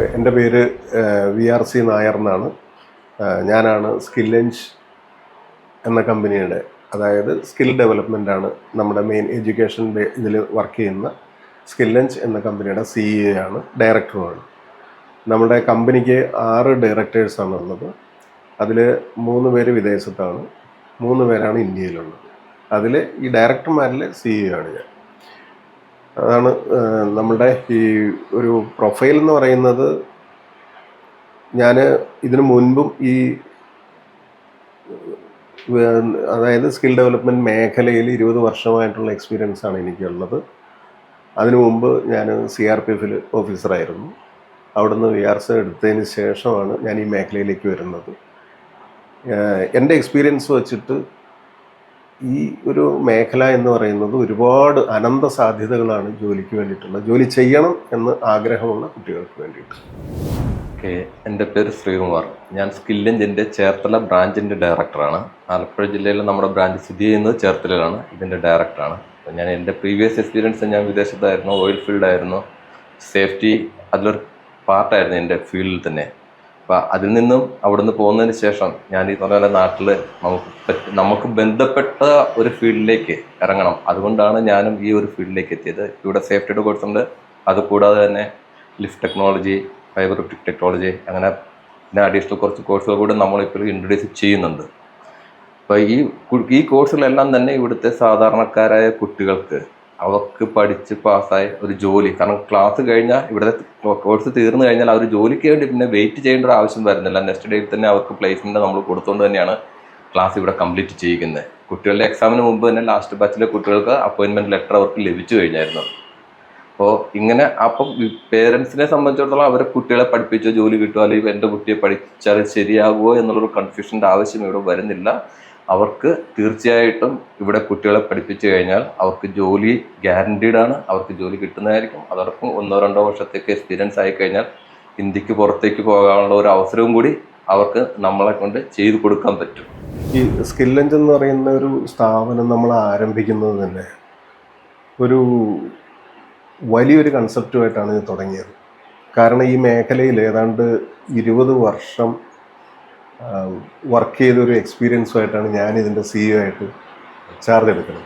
എൻ്റെ പേര് VRC നായർ എന്നാണ്. ഞാനാണ് സ്കില്ലഞ്ച് എന്ന കമ്പനിയുടെ, അതായത് സ്കിൽ ഡെവലപ്മെൻ്റ് ആണ് നമ്മുടെ മെയിൻ എഡ്യൂക്കേഷൻ ഇതിൽ വർക്ക് ചെയ്യുന്ന സ്കില്ലഞ്ച് എന്ന കമ്പനിയുടെ CEO ആണ്, ഡയറക്ടറുമാണ്. നമ്മുടെ കമ്പനിക്ക് 6 ഡയറക്ടേഴ്സാണ് ഉള്ളത്. അതിൽ 3 പേര് വിദേശത്താണ്, 3 പേരാണ് ഇന്ത്യയിലുള്ളത്. അതിൽ ഈ ഡയറക്ടർമാരിൽ CEO ആണ് ഞാൻ. അതാണ് നമ്മളുടെ ഈ ഒരു പ്രൊഫൈൽ എന്ന് പറയുന്നത്. ഞാൻ ഇതിനു മുൻപും അതായത് സ്കിൽ ഡെവലപ്മെൻറ്റ് മേഖലയിൽ 20 വർഷമായിട്ടുള്ള എക്സ്പീരിയൻസ് ആണ് എനിക്കുള്ളത്. അതിനു മുമ്പ് ഞാൻ CRPF ഓഫീസറായിരുന്നു. അവിടുന്ന് VRC എടുത്തതിന് ശേഷമാണ് ഞാൻ ഈ മേഖലയിലേക്ക് വരുന്നത്. എൻ്റെ എക്സ്പീരിയൻസ് വച്ചിട്ട് ഈ ഒരു മേഖല എന്ന് പറയുന്നത് ഒരുപാട് അനന്ത സാധ്യതകളാണ് ജോലിക്ക് വേണ്ടിയിട്ടുള്ളത്, ജോലി ചെയ്യണം എന്ന് ആഗ്രഹമുള്ള കുട്ടികൾക്ക് വേണ്ടിയിട്ട്. ഓക്കെ, എൻ്റെ പേര് ശ്രീകുമാർ. ഞാൻ സ്കില്ലഞ്ചിൻ്റെ ചേർത്തല ബ്രാഞ്ചിൻ്റെ ഡയറക്ടറാണ്. ആലപ്പുഴ ജില്ലയിലെ നമ്മുടെ ബ്രാഞ്ച് സ്ഥിതി ചെയ്യുന്നത് ചേർത്തലയിലാണ്. ഇതിൻ്റെ ഡയറക്ടറാണ്. അപ്പോൾ ഞാൻ എൻ്റെ പ്രീവിയസ് എക്സ്പീരിയൻസ് ഞാൻ വിദേശത്തായിരുന്നു, ഓയിൽ ഫീൽഡായിരുന്നു, സേഫ്റ്റി അതിലൊരു പാർട്ടായിരുന്നു എൻ്റെ ഫീൽഡിൽ തന്നെ. അപ്പോൾ അതിൽ നിന്നും അവിടെ നിന്ന് പോകുന്നതിന് ശേഷം ഞാൻ ഈ പറഞ്ഞ പോലെ നാട്ടിൽ നമുക്ക് ബന്ധപ്പെട്ട ഒരു ഫീൽഡിലേക്ക് ഇറങ്ങണം. അതുകൊണ്ടാണ് ഞാനും ഈ ഒരു ഫീൽഡിലേക്ക് എത്തിയത്. ഇവിടെ സേഫ്റ്റിയുടെ കോഴ്സുണ്ട്, അതുകൂടാതെ തന്നെ lift technology, fibre optic technology, അങ്ങനെ പിന്നെ അഡീഷണൽ കുറച്ച് കോഴ്സുകൾ കൂടെ നമ്മളിപ്പോൾ ഇൻട്രൊഡ്യൂസ് ചെയ്യുന്നുണ്ട്. അപ്പോൾ ഈ കോഴ്സുകളെല്ലാം തന്നെ ഇവിടുത്തെ സാധാരണക്കാരായ കുട്ടികൾക്ക് അവർക്ക് പഠിച്ച് പാസ്സായ ഒരു ജോലി, കാരണം ക്ലാസ് കഴിഞ്ഞാൽ ഇവിടുത്തെ കോഴ്സ് തീർന്നു കഴിഞ്ഞാൽ ആ ഒരു ജോലിക്ക് വേണ്ടി പിന്നെ വെയിറ്റ് ചെയ്യേണ്ട ഒരു ആവശ്യം വരുന്നില്ല. നെക്സ്റ്റ് ഡേയിൽ തന്നെ അവർക്ക് പ്ലേസ്മെൻറ്റ് നമ്മൾ കൊടുത്തുകൊണ്ട് തന്നെയാണ് ക്ലാസ് ഇവിടെ കംപ്ലീറ്റ് ചെയ്യിക്കുന്നത്. കുട്ടികളുടെ എക്സാമിന് മുമ്പ് തന്നെ ലാസ്റ്റ് ബാച്ചിലെ കുട്ടികൾക്ക് അപ്പോയിൻമെൻറ്റ് ലെറ്റർ അവർക്ക് ലഭിച്ചു കഴിഞ്ഞായിരുന്നു. അപ്പോൾ ഇങ്ങനെ അപ്പം പേരൻസിനെ സംബന്ധിച്ചിടത്തോളം അവരെ കുട്ടികളെ പഠിപ്പിച്ചോ ജോലി കിട്ടുമോ, അല്ലെങ്കിൽ എൻ്റെ കുട്ടിയെ പഠിച്ചാൽ ശരിയാകുമോ എന്നുള്ളൊരു കൺഫ്യൂഷൻ്റെ ആവശ്യം ഇവിടെ വരുന്നില്ല. അവർക്ക് തീർച്ചയായിട്ടും ഇവിടെ കുട്ടികളെ പഠിപ്പിച്ചു കഴിഞ്ഞാൽ അവർക്ക് ജോലി ഗ്യാരണ്ടീഡാണ്, അവർക്ക് ജോലി കിട്ടുന്നതായിരിക്കും. അതോടൊപ്പം 1-2 വർഷത്തേക്ക് എക്സ്പീരിയൻസ് ആയിക്കഴിഞ്ഞാൽ ഇന്ത്യക്ക് പുറത്തേക്ക് പോകാനുള്ള ഒരു അവസരവും കൂടി അവർക്ക് നമ്മളെ കൊണ്ട് ചെയ്തു കൊടുക്കാൻ പറ്റും. ഈ സ്കില്ലഞ്ച് എന്ന് പറയുന്ന ഒരു സ്ഥാപനം നമ്മൾ ആരംഭിക്കുന്നത് തന്നെ ഒരു വലിയൊരു കൺസെപ്റ്റുമായിട്ടാണ് ഇത് തുടങ്ങിയത്. കാരണം ഈ മേഖലയിൽ ഏതാണ്ട് 20 വർഷം വർക്ക് ചെയ്തൊരു എക്സ്പീരിയൻസുമായിട്ടാണ് ഞാൻ ഇതിൻ്റെ CEO ആയിട്ട് ചാർജ് എടുക്കുന്നത്.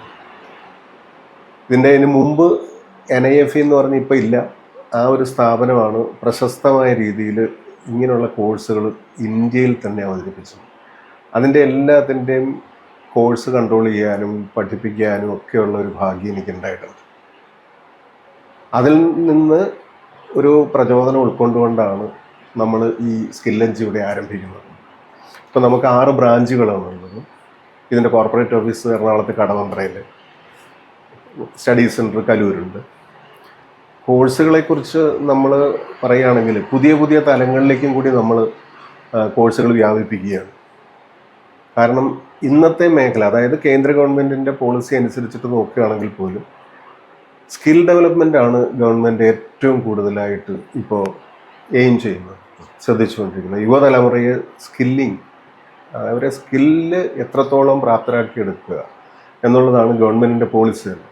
ഇതിന് മുമ്പ് NIFE എന്ന് പറഞ്ഞ് ഇപ്പോൾ ഇല്ല. ആ ഒരു സ്ഥാപനമാണ് പ്രശസ്തമായ രീതിയിൽ ഇങ്ങനെയുള്ള കോഴ്സുകൾ ഇന്ത്യയിൽ തന്നെ അവതരിപ്പിച്ചത്. അതിൻ്റെ എല്ലാത്തിൻ്റെയും കോഴ്സ് കൺട്രോൾ ചെയ്യാനും പഠിപ്പിക്കാനും ഒക്കെയുള്ള ഒരു ഭാഗ്യം എനിക്കുണ്ടായിട്ടുണ്ട്. അതിൽ നിന്ന് ഒരു പ്രചോദനം ഉൾക്കൊണ്ടുകൊണ്ടാണ് നമ്മൾ ഈ സ്കില്ലഞ്ച് ഇവിടെ ആരംഭിക്കുന്നത്. ഇപ്പോൾ നമുക്ക് 6 ബ്രാഞ്ചുകളാണ് ഉള്ളത്. ഇതിൻ്റെ കോർപ്പറേറ്റ് ഓഫീസ് എറണാകുളത്ത് കടവന്ത്രയിൽ, സ്റ്റഡി സെൻറ്റർ കലൂരുണ്ട്. കോഴ്സുകളെക്കുറിച്ച് നമ്മൾ പറയുകയാണെങ്കിൽ പുതിയ പുതിയ തലങ്ങളിലേക്കും കൂടി നമ്മൾ കോഴ്സുകൾ വ്യാപിപ്പിക്കുകയാണ്. കാരണം ഇന്നത്തെ മേഖല, അതായത് കേന്ദ്ര ഗവൺമെൻറ്റിൻ്റെ പോളിസി അനുസരിച്ചിട്ട് നോക്കുകയാണെങ്കിൽ പോലും സ്കിൽ ഡെവലപ്മെൻ്റ് ആണ് ഗവൺമെൻറ് ഏറ്റവും കൂടുതലായിട്ട് ഇപ്പോൾ എയിം ചെയ്യുന്നത്, ശ്രദ്ധിച്ചുകൊണ്ടിരിക്കുന്നത്. യുവതലമുറയെ സ്കില്ലിങ്, അവരെ സ്കില്ല് എത്രത്തോളം പ്രാപ്തരാക്കിയെടുക്കുക എന്നുള്ളതാണ് ഗവൺമെൻറ്റിൻ്റെ പോളിസി തന്നെ.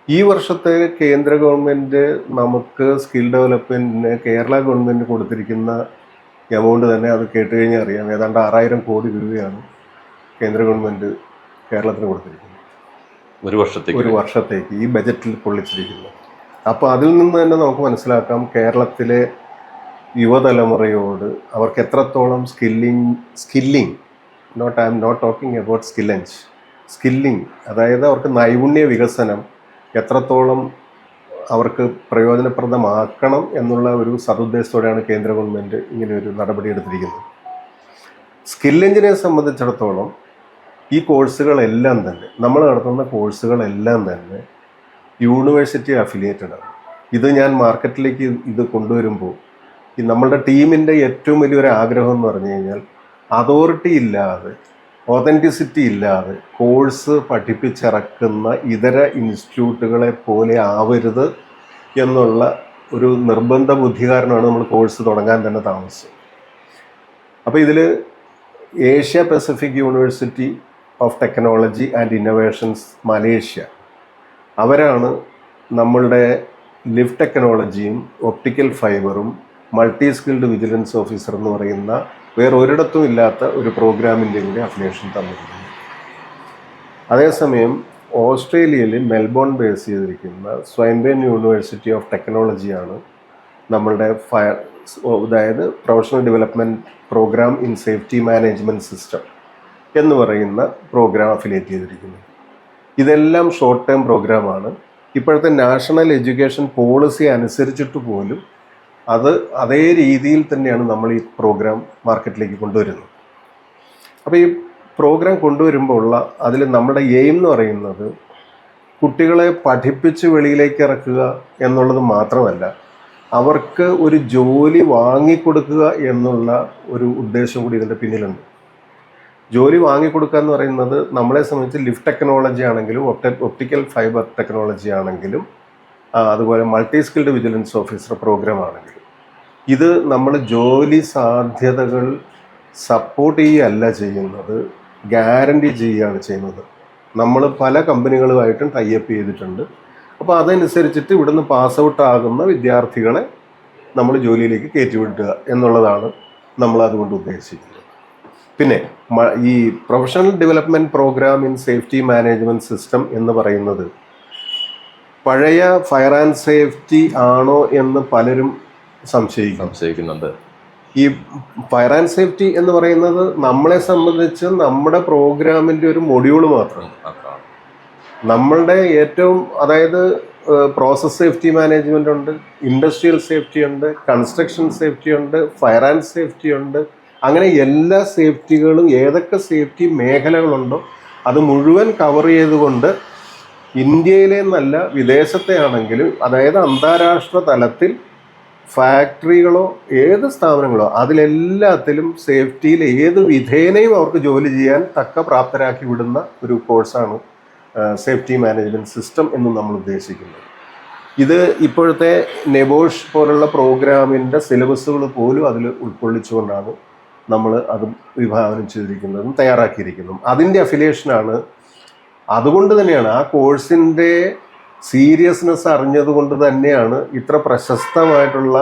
ഈ വർഷത്തെ കേന്ദ്ര ഗവൺമെൻറ് നമുക്ക് സ്കിൽ ഡെവലപ്മെൻറ്റിന് കേരള ഗവൺമെൻറ് കൊടുത്തിരിക്കുന്ന എമൗണ്ട് തന്നെ അത് കേട്ട് കഴിഞ്ഞാൽ അറിയാം. ഏതാണ്ട് 6000 കോടി രൂപയാണ് കേന്ദ്ര ഗവൺമെൻറ് കേരളത്തിന് കൊടുത്തിരിക്കുന്നത് ഒരു വർഷത്തേക്ക് ഈ ബജറ്റിൽ കൊള്ളിച്ചിരിക്കുന്നത്. അപ്പോൾ അതിൽ നിന്ന് തന്നെ നമുക്ക് മനസ്സിലാക്കാം കേരളത്തിലെ യുവതലമുറയോട് അവർക്ക് എത്രത്തോളം skilling I am not talking about skilling, അതായത് അവർക്ക് നൈപുണ്യ വികസനം എത്രത്തോളം അവർക്ക് പ്രയോജനപ്രദമാക്കണം എന്നുള്ള ഒരു സതുദ്ദേശത്തോടെയാണ് കേന്ദ്ര ഗവൺമെൻറ് ഇങ്ങനെ ഒരു നടപടി എടുത്തിരിക്കുന്നത്. സ്കില്ലഞ്ചിനെ സംബന്ധിച്ചിടത്തോളം ഈ കോഴ്സുകളെല്ലാം തന്നെ, നമ്മൾ നടത്തുന്ന കോഴ്സുകളെല്ലാം തന്നെ യൂണിവേഴ്സിറ്റി അഫിലിയേറ്റഡ് ആണ്. ഇത് ഞാൻ മാർക്കറ്റിലേക്ക് ഇത് കൊണ്ടുവരുമ്പോൾ ഈ നമ്മളുടെ ടീമിൻ്റെ ഏറ്റവും വലിയൊരു ആഗ്രഹം എന്ന് പറഞ്ഞു കഴിഞ്ഞാൽ അതോറിറ്റി ഇല്ലാതെ, ഒതൻറ്റിസിറ്റി ഇല്ലാതെ കോഴ്സ് പഠിപ്പിച്ചിറക്കുന്ന ഇതര ഇൻസ്റ്റിറ്റ്യൂട്ടുകളെ പോലെ ആവരുത് എന്നുള്ള ഒരു നിർബന്ധ ബുദ്ധി കാരണമാണ് നമ്മൾ കോഴ്സ് തുടങ്ങാൻ തന്നെ താമസിച്ചത്. അപ്പോൾ ഇതിൽ Asia Pacific University of Technology and Innovations Malaysia, അവരാണ് നമ്മളുടെ ലിഫ്റ്റ് ടെക്നോളജിയും ഒപ്റ്റിക്കൽ ഫൈബറും മൾട്ടി സ്കിൽഡ് വിജിലൻസ് ഓഫീസർ എന്ന് പറയുന്ന വേറെ ഒരിടത്തും ഇല്ലാത്ത ഒരു പ്രോഗ്രാമിൻ്റെ കൂടി അഫിലിയേഷൻ തന്നിരിക്കുന്നു. അതേസമയം ഓസ്ട്രേലിയയിൽ മെൽബോൺ ബേസ് ചെയ്തിരിക്കുന്ന സ്വയംബേൻ യൂണിവേഴ്സിറ്റി ഓഫ് ടെക്നോളജിയാണ് നമ്മളുടെ അതായത് professional development program in safety management system എന്ന് പറയുന്ന പ്രോഗ്രാം അഫിലിയേറ്റ് ചെയ്തിരിക്കുന്നത്. ഇതെല്ലാം ഷോർട്ട് ടേം പ്രോഗ്രാമാണ്. ഇപ്പോഴത്തെ നാഷണൽ എഡ്യൂക്കേഷൻ പോളിസി അനുസരിച്ചിട്ട് പോലും അതേ രീതിയിൽ തന്നെയാണ് നമ്മൾ ഈ പ്രോഗ്രാം മാർക്കറ്റിലേക്ക് കൊണ്ടുവരുന്നത്. അപ്പോൾ ഈ പ്രോഗ്രാം കൊണ്ടുവരുമ്പോൾ അതിൽ നമ്മുടെ എയിം എന്ന് പറയുന്നത് കുട്ടികളെ പഠിപ്പിച്ച് വെളിയിലേക്ക് ഇറക്കുക എന്നുള്ളത് മാത്രമല്ല, അവർക്ക് ഒരു ജോലി വാങ്ങിക്കൊടുക്കുക എന്നുള്ള ഒരു ഉദ്ദേശം കൂടി ഇതിൻ്റെ പിന്നിലുണ്ട്. ജോലി വാങ്ങിക്കൊടുക്കുക എന്ന് പറയുന്നത് നമ്മളെ സംബന്ധിച്ച് ലിഫ്റ്റ് ടെക്നോളജി ആണെങ്കിലും ഒപ്റ്റിക്കൽ ഫൈബർ ടെക്നോളജി ആണെങ്കിലും അതുപോലെ multi skilled vigilance officer program ആണെങ്കിലും ഇത് നമ്മൾ ജോലി സാധ്യതകൾ സപ്പോർട്ട് ചെയ്യുകയല്ല ചെയ്യുന്നത്, ഗ്യാരണ്ടി ചെയ്യുകയാണ് ചെയ്യുന്നത്. നമ്മൾ പല കമ്പനികളുമായിട്ടും ടൈപ്പ് ചെയ്തിട്ടുണ്ട്. അപ്പോൾ അതനുസരിച്ചിട്ട് ഇവിടുന്ന് പാസ് ഔട്ട് ആകുന്ന വിദ്യാർത്ഥികളെ നമ്മൾ ജോലിയിലേക്ക് കയറ്റിവിടുക എന്നുള്ളതാണ് നമ്മൾ അതുകൊണ്ട് ഉദ്ദേശിക്കുന്നത്. പിന്നെ ഈ professional development program in safety management system എന്ന് പറയുന്നത് പഴയ ഫയർ ആൻഡ് സേഫ്റ്റി ആണോ എന്ന് പലരും സംശയിക്കുന്നുണ്ട്. ഈ ഫയർ ആൻഡ് സേഫ്റ്റി എന്ന് പറയുന്നത് നമ്മളെ സംബന്ധിച്ച് നമ്മുടെ പ്രോഗ്രാമിൻ്റെ ഒരു മൊഡ്യൂള് മാത്രമാണ്. നമ്മളുടെ ഏറ്റവും അതായത് പ്രോസസ് സേഫ്റ്റി മാനേജ്മെൻ്റ് ഉണ്ട്, ഇൻഡസ്ട്രിയൽ സേഫ്റ്റി ഉണ്ട്, കൺസ്ട്രക്ഷൻ സേഫ്റ്റി ഉണ്ട്, ഫയർ ആൻഡ് സേഫ്റ്റി ഉണ്ട്. അങ്ങനെ എല്ലാ സേഫ്റ്റികളും ഏതൊക്കെ സേഫ്റ്റി മേഖലകളുണ്ടോ അത് മുഴുവൻ കവർ ചെയ്തുകൊണ്ട് ഇന്ത്യയിലെ എന്നല്ല വിദേശത്തെ ആണെങ്കിലും അതായത് അന്താരാഷ്ട്ര തലത്തിൽ ഫാക്ടറികളോ ഏത് സ്ഥാപനങ്ങളോ അതിലെല്ലാത്തിലും സേഫ്റ്റിയിൽ ഏത് വിധേനയും അവർക്ക് ജോലി ചെയ്യാൻ തക്ക പ്രാപ്തരാക്കി വിടുന്ന ഒരു കോഴ്സാണ് സേഫ്റ്റി മാനേജ്മെൻറ്റ് സിസ്റ്റം എന്ന് നമ്മൾ ഉദ്ദേശിക്കുന്നത്. ഇത് ഇപ്പോഴത്തെ നെബോഷ് പോലുള്ള പ്രോഗ്രാമിൻ്റെ സിലബസുകൾ പോലും അതിൽ ഉൾക്കൊള്ളിച്ചുകൊണ്ടാണ് നമ്മൾ അത് വിഭാവനം ചെയ്തിരിക്കുന്നതും തയ്യാറാക്കിയിരിക്കുന്നതും. അതിൻ്റെ അഫിലിയേഷനാണ്. അതുകൊണ്ട് തന്നെയാണ് ആ കോഴ്സിൻ്റെ സീരിയസ്നെസ് അറിഞ്ഞതുകൊണ്ട് തന്നെയാണ് ഇത്ര പ്രശസ്തമായിട്ടുള്ള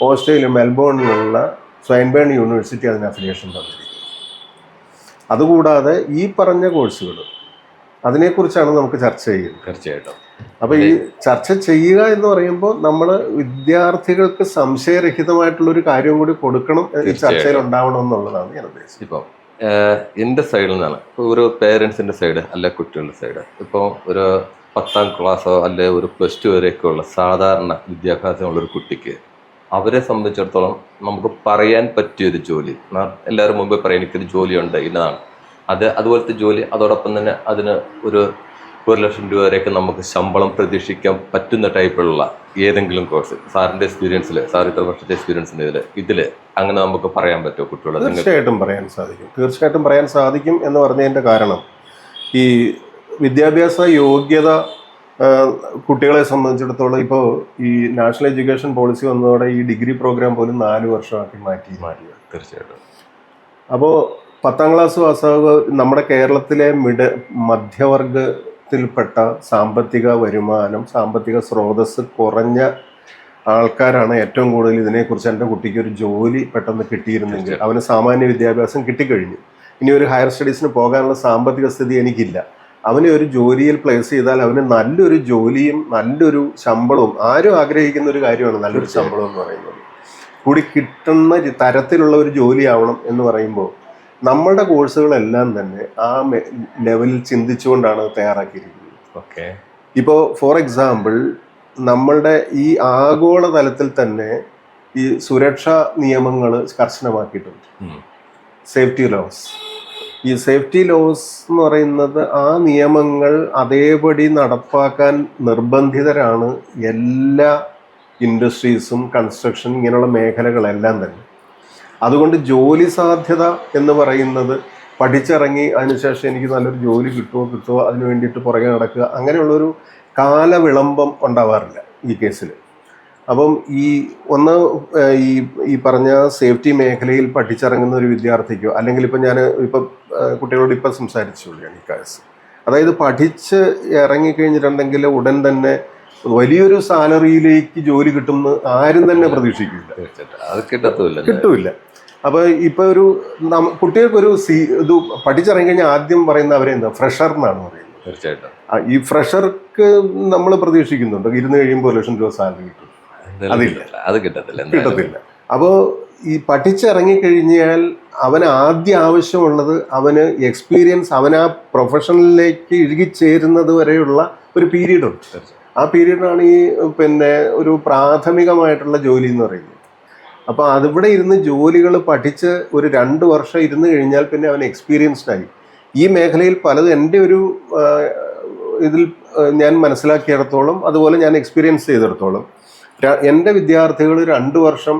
ഓസ്ട്രേലിയ മെൽബോണിലുള്ള സ്വയംബേൺ യൂണിവേഴ്സിറ്റി അതിന് അഫിലിയേഷൻ തന്നിരിക്കുന്നത്. അതുകൂടാതെ ഈ പറഞ്ഞ കോഴ്സുകൾ അതിനെക്കുറിച്ചാണ് നമുക്ക് ചർച്ച ചെയ്യുന്നത്. തീർച്ചയായിട്ടും. അപ്പോൾ ഈ ചർച്ച ചെയ്യുക എന്ന് പറയുമ്പോൾ നമ്മൾ വിദ്യാർത്ഥികൾക്ക് സംശയരഹിതമായിട്ടുള്ളൊരു കാര്യം കൂടി കൊടുക്കണം, ഈ ചർച്ചയിൽ ഉണ്ടാവണം എന്നുള്ളതാണ് ഞാൻ ഉദ്ദേശിച്ചത്. ഇപ്പോൾ എൻ്റെ സൈഡിൽ നിന്നാണ് ഒരു പേരൻസിൻ്റെ സൈഡ് അല്ല കുട്ടികളുടെ സൈഡ്. ഇപ്പോൾ ഒരു 10ാം ക്ലാസ്സോ അല്ലെ ഒരു +2 വരെയൊക്കെയുള്ള സാധാരണ വിദ്യാഭ്യാസമുള്ളൊരു കുട്ടിക്ക് അവരെ സംബന്ധിച്ചിടത്തോളം നമുക്ക് പറയാൻ പറ്റിയൊരു ജോലി, എല്ലാവരും മുമ്പേ പറയാം എനിക്കൊരു ജോലിയുണ്ട് ഇന്നതാണ് അതുപോലത്തെ ജോലി, അതോടൊപ്പം തന്നെ അതിന് ഒരു 1 ലക്ഷം രൂപ വരെയൊക്കെ നമുക്ക് ശമ്പളം പ്രതീക്ഷിക്കാൻ പറ്റുന്ന ടൈപ്പിലുള്ള ഏതെങ്കിലും കോഴ്സ് സാറിൻ്റെ എക്സ്പീരിയൻസിൽ, സാർ ഇത്ര വർഷത്തെ എക്സ്പീരിയൻസിൻ്റെ ഇതിൽ അങ്ങനെ നമുക്ക് പറയാൻ പറ്റുമോ കുട്ടികളെ? തീർച്ചയായിട്ടും പറയാൻ സാധിക്കും എന്ന് പറഞ്ഞതിൻ്റെ കാരണം ഈ വിദ്യാഭ്യാസ യോഗ്യത കുട്ടികളെ സംബന്ധിച്ചിടത്തോളം ഇപ്പോൾ ഈ നാഷണൽ എഡ്യൂക്കേഷൻ പോളിസി വന്നതോടെ ഈ ഡിഗ്രി പ്രോഗ്രാം പോലും 4 വർഷമാക്കി മാറ്റി. തീർച്ചയായിട്ടും. അപ്പോൾ 10ാം ക്ലാസ് പാസ്സാവുക നമ്മുടെ കേരളത്തിലെ മധ്യവർഗത്തിൽപ്പെട്ട സാമ്പത്തിക വരുമാനം, സാമ്പത്തിക സ്രോതസ് കുറഞ്ഞ ആൾക്കാരാണ് ഏറ്റവും കൂടുതൽ ഇതിനെക്കുറിച്ച് എൻ്റെ കുട്ടിക്ക് ഒരു ജോലി പെട്ടെന്ന് കിട്ടിയിരുന്നെങ്കിൽ, അവന് സാമാന്യ വിദ്യാഭ്യാസം കിട്ടിക്കഴിഞ്ഞു, ഇനി ഒരു ഹയർ സ്റ്റഡീസിന് പോകാനുള്ള സാമ്പത്തിക സ്ഥിതി എനിക്കില്ല, അവനെ ഒരു ജോലിയിൽ പ്ലേസ് ചെയ്താൽ അവന് നല്ലൊരു ജോലിയും നല്ലൊരു ശമ്പളവും, ആരും ആഗ്രഹിക്കുന്ന ഒരു കാര്യമാണ് നല്ലൊരു ശമ്പളം എന്ന് പറയുന്നത്, കൂടി കിട്ടുന്ന തരത്തിലുള്ള ഒരു ജോലിയാവണം എന്ന് പറയുമ്പോൾ നമ്മളുടെ കോഴ്സുകളെല്ലാം തന്നെ ആ ലെവലിൽ ചിന്തിച്ചുകൊണ്ടാണ് തയ്യാറാക്കിയിരിക്കുന്നത്. ഓക്കെ. ഇപ്പോൾ ഫോർ എക്സാമ്പിൾ നമ്മളുടെ ഈ ആഗോള തലത്തിൽ തന്നെ ഈ സുരക്ഷാ നിയമങ്ങൾ കർശനമാക്കിയിട്ടുണ്ട്. Safety laws. ഈ സേഫ്റ്റി ലോസ് എന്ന് പറയുന്നത് ആ നിയമങ്ങൾ അതേപടി നടപ്പാക്കാൻ നിർബന്ധിതരാണ് എല്ലാ ഇൻഡസ്ട്രീസും, കൺസ്ട്രക്ഷൻ ഇങ്ങനെയുള്ള മേഖലകളെല്ലാം തന്നെ. അതുകൊണ്ട് ജോലി സാധ്യത എന്ന് പറയുന്നത് പഠിച്ചിറങ്ങി അതിനുശേഷം എനിക്ക് നല്ലൊരു ജോലി കിട്ടുമോ അതിന് വേണ്ടിയിട്ട് പുറകെ നടക്കുക, അങ്ങനെയുള്ളൊരു കാലവിളംബം ഉണ്ടാവാറില്ല ഈ കേസിൽ. അപ്പം ഈ പറഞ്ഞ സേഫ്റ്റി മേഖലയിൽ പഠിച്ചിറങ്ങുന്ന ഒരു വിദ്യാർത്ഥിക്കോ, അല്ലെങ്കിൽ ഇപ്പം ഞാൻ കുട്ടികളോട് ഇപ്പം സംസാരിച്ചുകൊള്ളിയാണ് ഈ കേസ്, അതായത് പഠിച്ച് ഇറങ്ങിക്കഴിഞ്ഞിട്ടുണ്ടെങ്കിൽ ഉടൻ തന്നെ വലിയൊരു സാലറിയിലേക്ക് ജോലി കിട്ടുമെന്ന് ആരും തന്നെ പ്രതീക്ഷിക്കില്ല. തീർച്ചയായിട്ടും അത് കിട്ടത്തുമില്ല. കിട്ടൂല. അപ്പോൾ ഇപ്പോൾ ഒരു കുട്ടികൾക്കൊരു ഇത് പഠിച്ചിറങ്ങി കഴിഞ്ഞാൽ ആദ്യം പറയുന്ന അവരെന്താ ഫ്രഷർ എന്നാണ് പറയുന്നത്. തീർച്ചയായിട്ടും ഈ ഫ്രഷർക്ക് നമ്മൾ പ്രതീക്ഷിക്കുന്നുണ്ട് 1 കഴിയുമ്പോൾ 1 ലക്ഷം രൂപ സാലറി കിട്ടും. അതില്ല, അത് കിട്ടത്തില്ല. അപ്പോൾ ഈ പഠിച്ചിറങ്ങിക്കഴിഞ്ഞാൽ അവന് ആദ്യം ആവശ്യമുള്ളത് അവന് എക്സ്പീരിയൻസ്, അവൻ ആ പ്രൊഫഷനിലേക്ക് ഇഴുകിച്ചേരുന്നത് വരെയുള്ള ഒരു പീരീഡുണ്ട്. ആ പീരീഡാണ് ഈ ഒരു പ്രാഥമികമായിട്ടുള്ള ജോലി എന്ന് പറയുന്നത്. അപ്പോൾ അതിവിടെ ഇരുന്ന് ജോലികൾ പഠിച്ച് ഒരു 2 വർഷം ഇരുന്ന് കഴിഞ്ഞാൽ പിന്നെ അവൻ എക്സ്പീരിയൻസ്ഡ് ആയി. ഈ മേഖലയിൽ പലതും എൻ്റെ ഒരു ഇതിൽ ഞാൻ മനസ്സിലാക്കിയിടത്തോളം, അതുപോലെ ഞാൻ എക്സ്പീരിയൻസ് ചെയ്തിടത്തോളം, എൻ്റെ വിദ്യാർത്ഥികൾ 2 വർഷം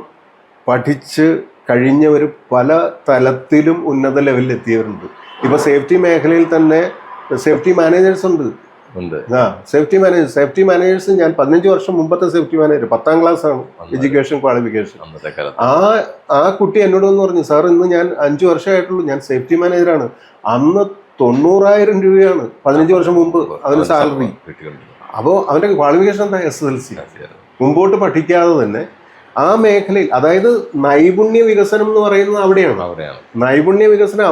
പഠിച്ച് കഴിഞ്ഞവർ പല തലത്തിലും ഉന്നത ലെവലിൽ എത്തിയവരുണ്ട്. ഇപ്പോൾ സേഫ്റ്റി മേഖലയിൽ തന്നെ സേഫ്റ്റി മാനേജേഴ്സ് ഉണ്ട്. സേഫ്റ്റി മാനേജേഴ്സ് ഞാൻ 15 വർഷം മുമ്പത്തെ സേഫ്റ്റി മാനേജർ 10ാം ക്ലാസ് ആണ് എഡ്യൂക്കേഷൻ ക്വാളിഫിക്കേഷൻ. ആ കുട്ടി എന്നോട് എന്ന് പറഞ്ഞു, സാർ ഇന്ന് ഞാൻ 5 വർഷമായിട്ടുള്ളൂ, ഞാൻ സേഫ്റ്റി മാനേജറാണ്. അന്ന് 90,000 രൂപയാണ് 15 വർഷം മുമ്പ് അവന് സാലറി. അപ്പോൾ അവൻ്റെ ക്വാളിഫിക്കേഷൻ എന്താ? SSLC. മുമ്പോട്ട് പഠിക്കാതെ തന്നെ ആ മേഖലയിൽ, അതായത് നൈപുണ്യ വികസനം എന്ന് പറയുന്നത് അവിടെയാണ്. നൈപുണ്യ വികസനം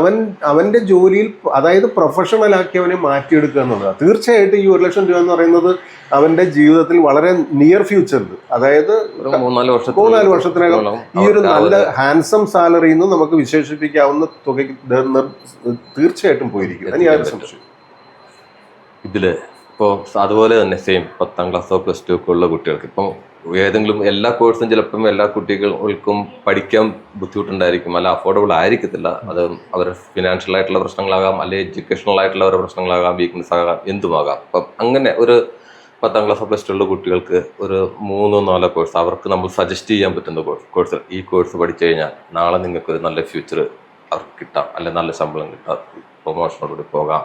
അവന്റെ ജോലിയിൽ, അതായത് പ്രൊഫഷണലാക്കി അവനെ മാറ്റിയെടുക്കുക എന്നുള്ളതാണ്. തീർച്ചയായിട്ടും ഈ 1 ലക്ഷം രൂപ എന്ന് പറയുന്നത് അവന്റെ ജീവിതത്തിൽ വളരെ നിയർ ഫ്യൂച്ചറിൽ, അതായത് 3-4 വർഷത്തിനകം ഈ ഒരു നല്ല ഹാൻസം സാലറി എന്ന് നമുക്ക് വിശേഷിപ്പിക്കാവുന്ന തുകയ്ക്ക് തീർച്ചയായിട്ടും പോയിരിക്കും. അതിന് യാതൊരു സംശയം. ഇതില് ഇപ്പോൾ അതുപോലെ തന്നെ സെയിം 10ാം ക്ലാസ്സോ +2 ഒക്കെ ഉള്ള കുട്ടികൾക്ക് ഇപ്പോൾ ഏതെങ്കിലും എല്ലാ കോഴ്സും ചിലപ്പം എല്ലാ കുട്ടികൾക്കും പഠിക്കാൻ ബുദ്ധിമുട്ടുണ്ടായിരിക്കും, അല്ല അഫോർഡബിൾ ആയിരിക്കത്തില്ല. അത് അവരുടെ ഫിനാൻഷ്യൽ ആയിട്ടുള്ള പ്രശ്നങ്ങളാകാം, അല്ലെങ്കിൽ എഡ്യൂക്കേഷണൽ ആയിട്ടുള്ള ഓരോ പ്രശ്നങ്ങളാകാം, വീക്ക്നെസ് ആകാം, എന്തുമാകാം. അപ്പം അങ്ങനെ ഒരു 10ാം ക്ലാസ് +2 ഉള്ള കുട്ടികൾക്ക് ഒരു 3-4 കോഴ്സ് അവർക്ക് നമ്മൾ സജസ്റ്റ് ചെയ്യാൻ പറ്റുന്ന കോഴ്സ്, ഈ കോഴ്സ് പഠിച്ചു കഴിഞ്ഞാൽ നാളെ നിങ്ങൾക്ക് ഒരു നല്ല ഫ്യൂച്ചർ അവർക്ക് കിട്ടാം, അല്ലെങ്കിൽ നല്ല ശമ്പളം കിട്ടാം, പ്രൊമോഷനോടുകൂടി പോകാം,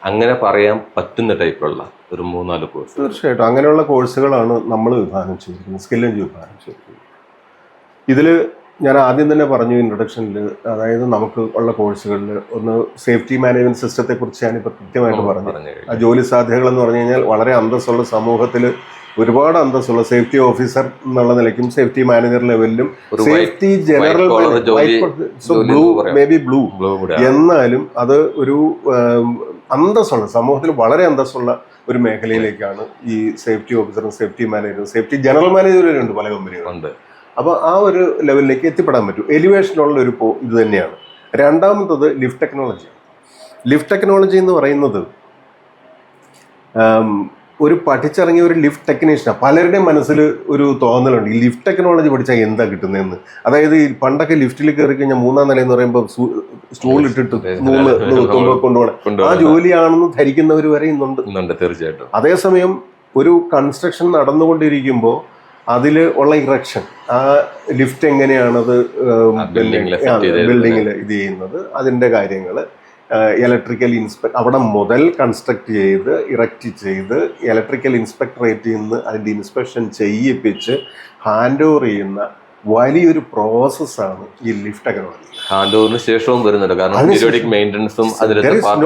അങ്ങനെ പറയാൻ പറ്റുന്ന ടൈപ്പിലുള്ള ഒരു 3-4 കോഴ്സ്. തീർച്ചയായിട്ടും അങ്ങനെയുള്ള കോഴ്സുകളാണ് നമ്മൾ വിഭാവനം ചെയ്തിരിക്കുന്നത്, സ്കിൽ എൻജ് വിഭാവനം ചെയ്തിരിക്കുന്നത്. ഇതിൽ ഞാൻ ആദ്യം തന്നെ പറഞ്ഞു ഇൻട്രൊഡക്ഷനിൽ, അതായത് നമുക്ക് ഉള്ള കോഴ്സുകളിൽ ഒന്ന് സേഫ്റ്റി മാനേജ്മെന്റ് സിസ്റ്റത്തെ കുറിച്ച് ഞാനിപ്പോൾ കൃത്യമായിട്ട് പറഞ്ഞു. ആ ജോലി സാധ്യതകൾ എന്ന് പറഞ്ഞു കഴിഞ്ഞാൽ വളരെ അന്തസ്സുള്ള, സമൂഹത്തിൽ ഒരുപാട് അന്തസ്സുള്ള സേഫ്റ്റി ഓഫീസർ എന്നുള്ള നിലയ്ക്കും സേഫ്റ്റി മാനേജർ ലെവലിലും സേഫ്റ്റി ജനറൽ ബ്ലൂ എന്നാലും അത് ഒരു അന്തസ്സുള്ള, സമൂഹത്തിൽ വളരെ അന്തസ്സുള്ള ഒരു മേഖലയിലേക്കാണ് ഈ സേഫ്റ്റി ഓഫീസറും സേഫ്റ്റി മാനേജറും സേഫ്റ്റി ജനറൽ മാനേജറുണ്ട് പല കമ്പനികളുണ്ട്. അപ്പോൾ ആ ഒരു ലെവലിലേക്ക് എത്തിപ്പെടാൻ പറ്റും. എലിവേഷനുള്ള ഒരു ഇത് തന്നെയാണ്. രണ്ടാമത്തത് ലിഫ്റ്റ് ടെക്നോളജി. ലിഫ്റ്റ് ടെക്നോളജി എന്ന് പറയുന്നത് ഒരു പഠിച്ചിറങ്ങിയ ഒരു ലിഫ്റ്റ് ടെക്നീഷ്യനാണ്. പലരുടെയും മനസ്സിൽ ഒരു തോന്നലുണ്ട്, ഈ ലിഫ്റ്റ് ടെക്നോളജി പഠിച്ചാൽ എന്താ കിട്ടുന്നതെന്ന്. അതായത് ഈ പണ്ടൊക്കെ ലിഫ്റ്റിൽ കയറി കഴിഞ്ഞാൽ 3ാം നില എന്ന് പറയുമ്പോൾ സ്റ്റൂൾ ഇട്ടിട്ട് 3 കൊണ്ടുപോകണം, ആ ജോലിയാണെന്ന് ധരിക്കുന്നവർ വരെ ഇന്നുണ്ട്. തീർച്ചയായിട്ടും. അതേസമയം ഒരു കൺസ്ട്രക്ഷൻ നടന്നുകൊണ്ടിരിക്കുമ്പോൾ അതിൽ ഉള്ള ഇറക്ഷൻ, ആ ലിഫ്റ്റ് എങ്ങനെയാണത് ബിൽഡിങ്ങിൽ ഇത് ചെയ്യുന്നത്, അതിൻ്റെ കാര്യങ്ങൾ, ഇലക്ട്രിക്കൽ അവിടെ മുതൽ കൺസ്ട്രക്ട് ചെയ്ത് ഇറക്റ്റ് ചെയ്ത് ഇലക്ട്രിക്കൽ ഇൻസ്പെക്ടറേറ്റിൽ നിന്ന് അതിൻ്റെ ഇൻസ്പെക്ഷൻ ചെയ്യിപ്പിച്ച് ഹാൻഡ് ഓവർ ചെയ്യുന്ന വലിയൊരു പ്രോസസ്സാണ് ഈ ലിഫ്റ്റ് ടെക്നോളജി. ഹാൻഡ് ഓവറിന് ശേഷവും വരുന്നുണ്ട്, കാരണം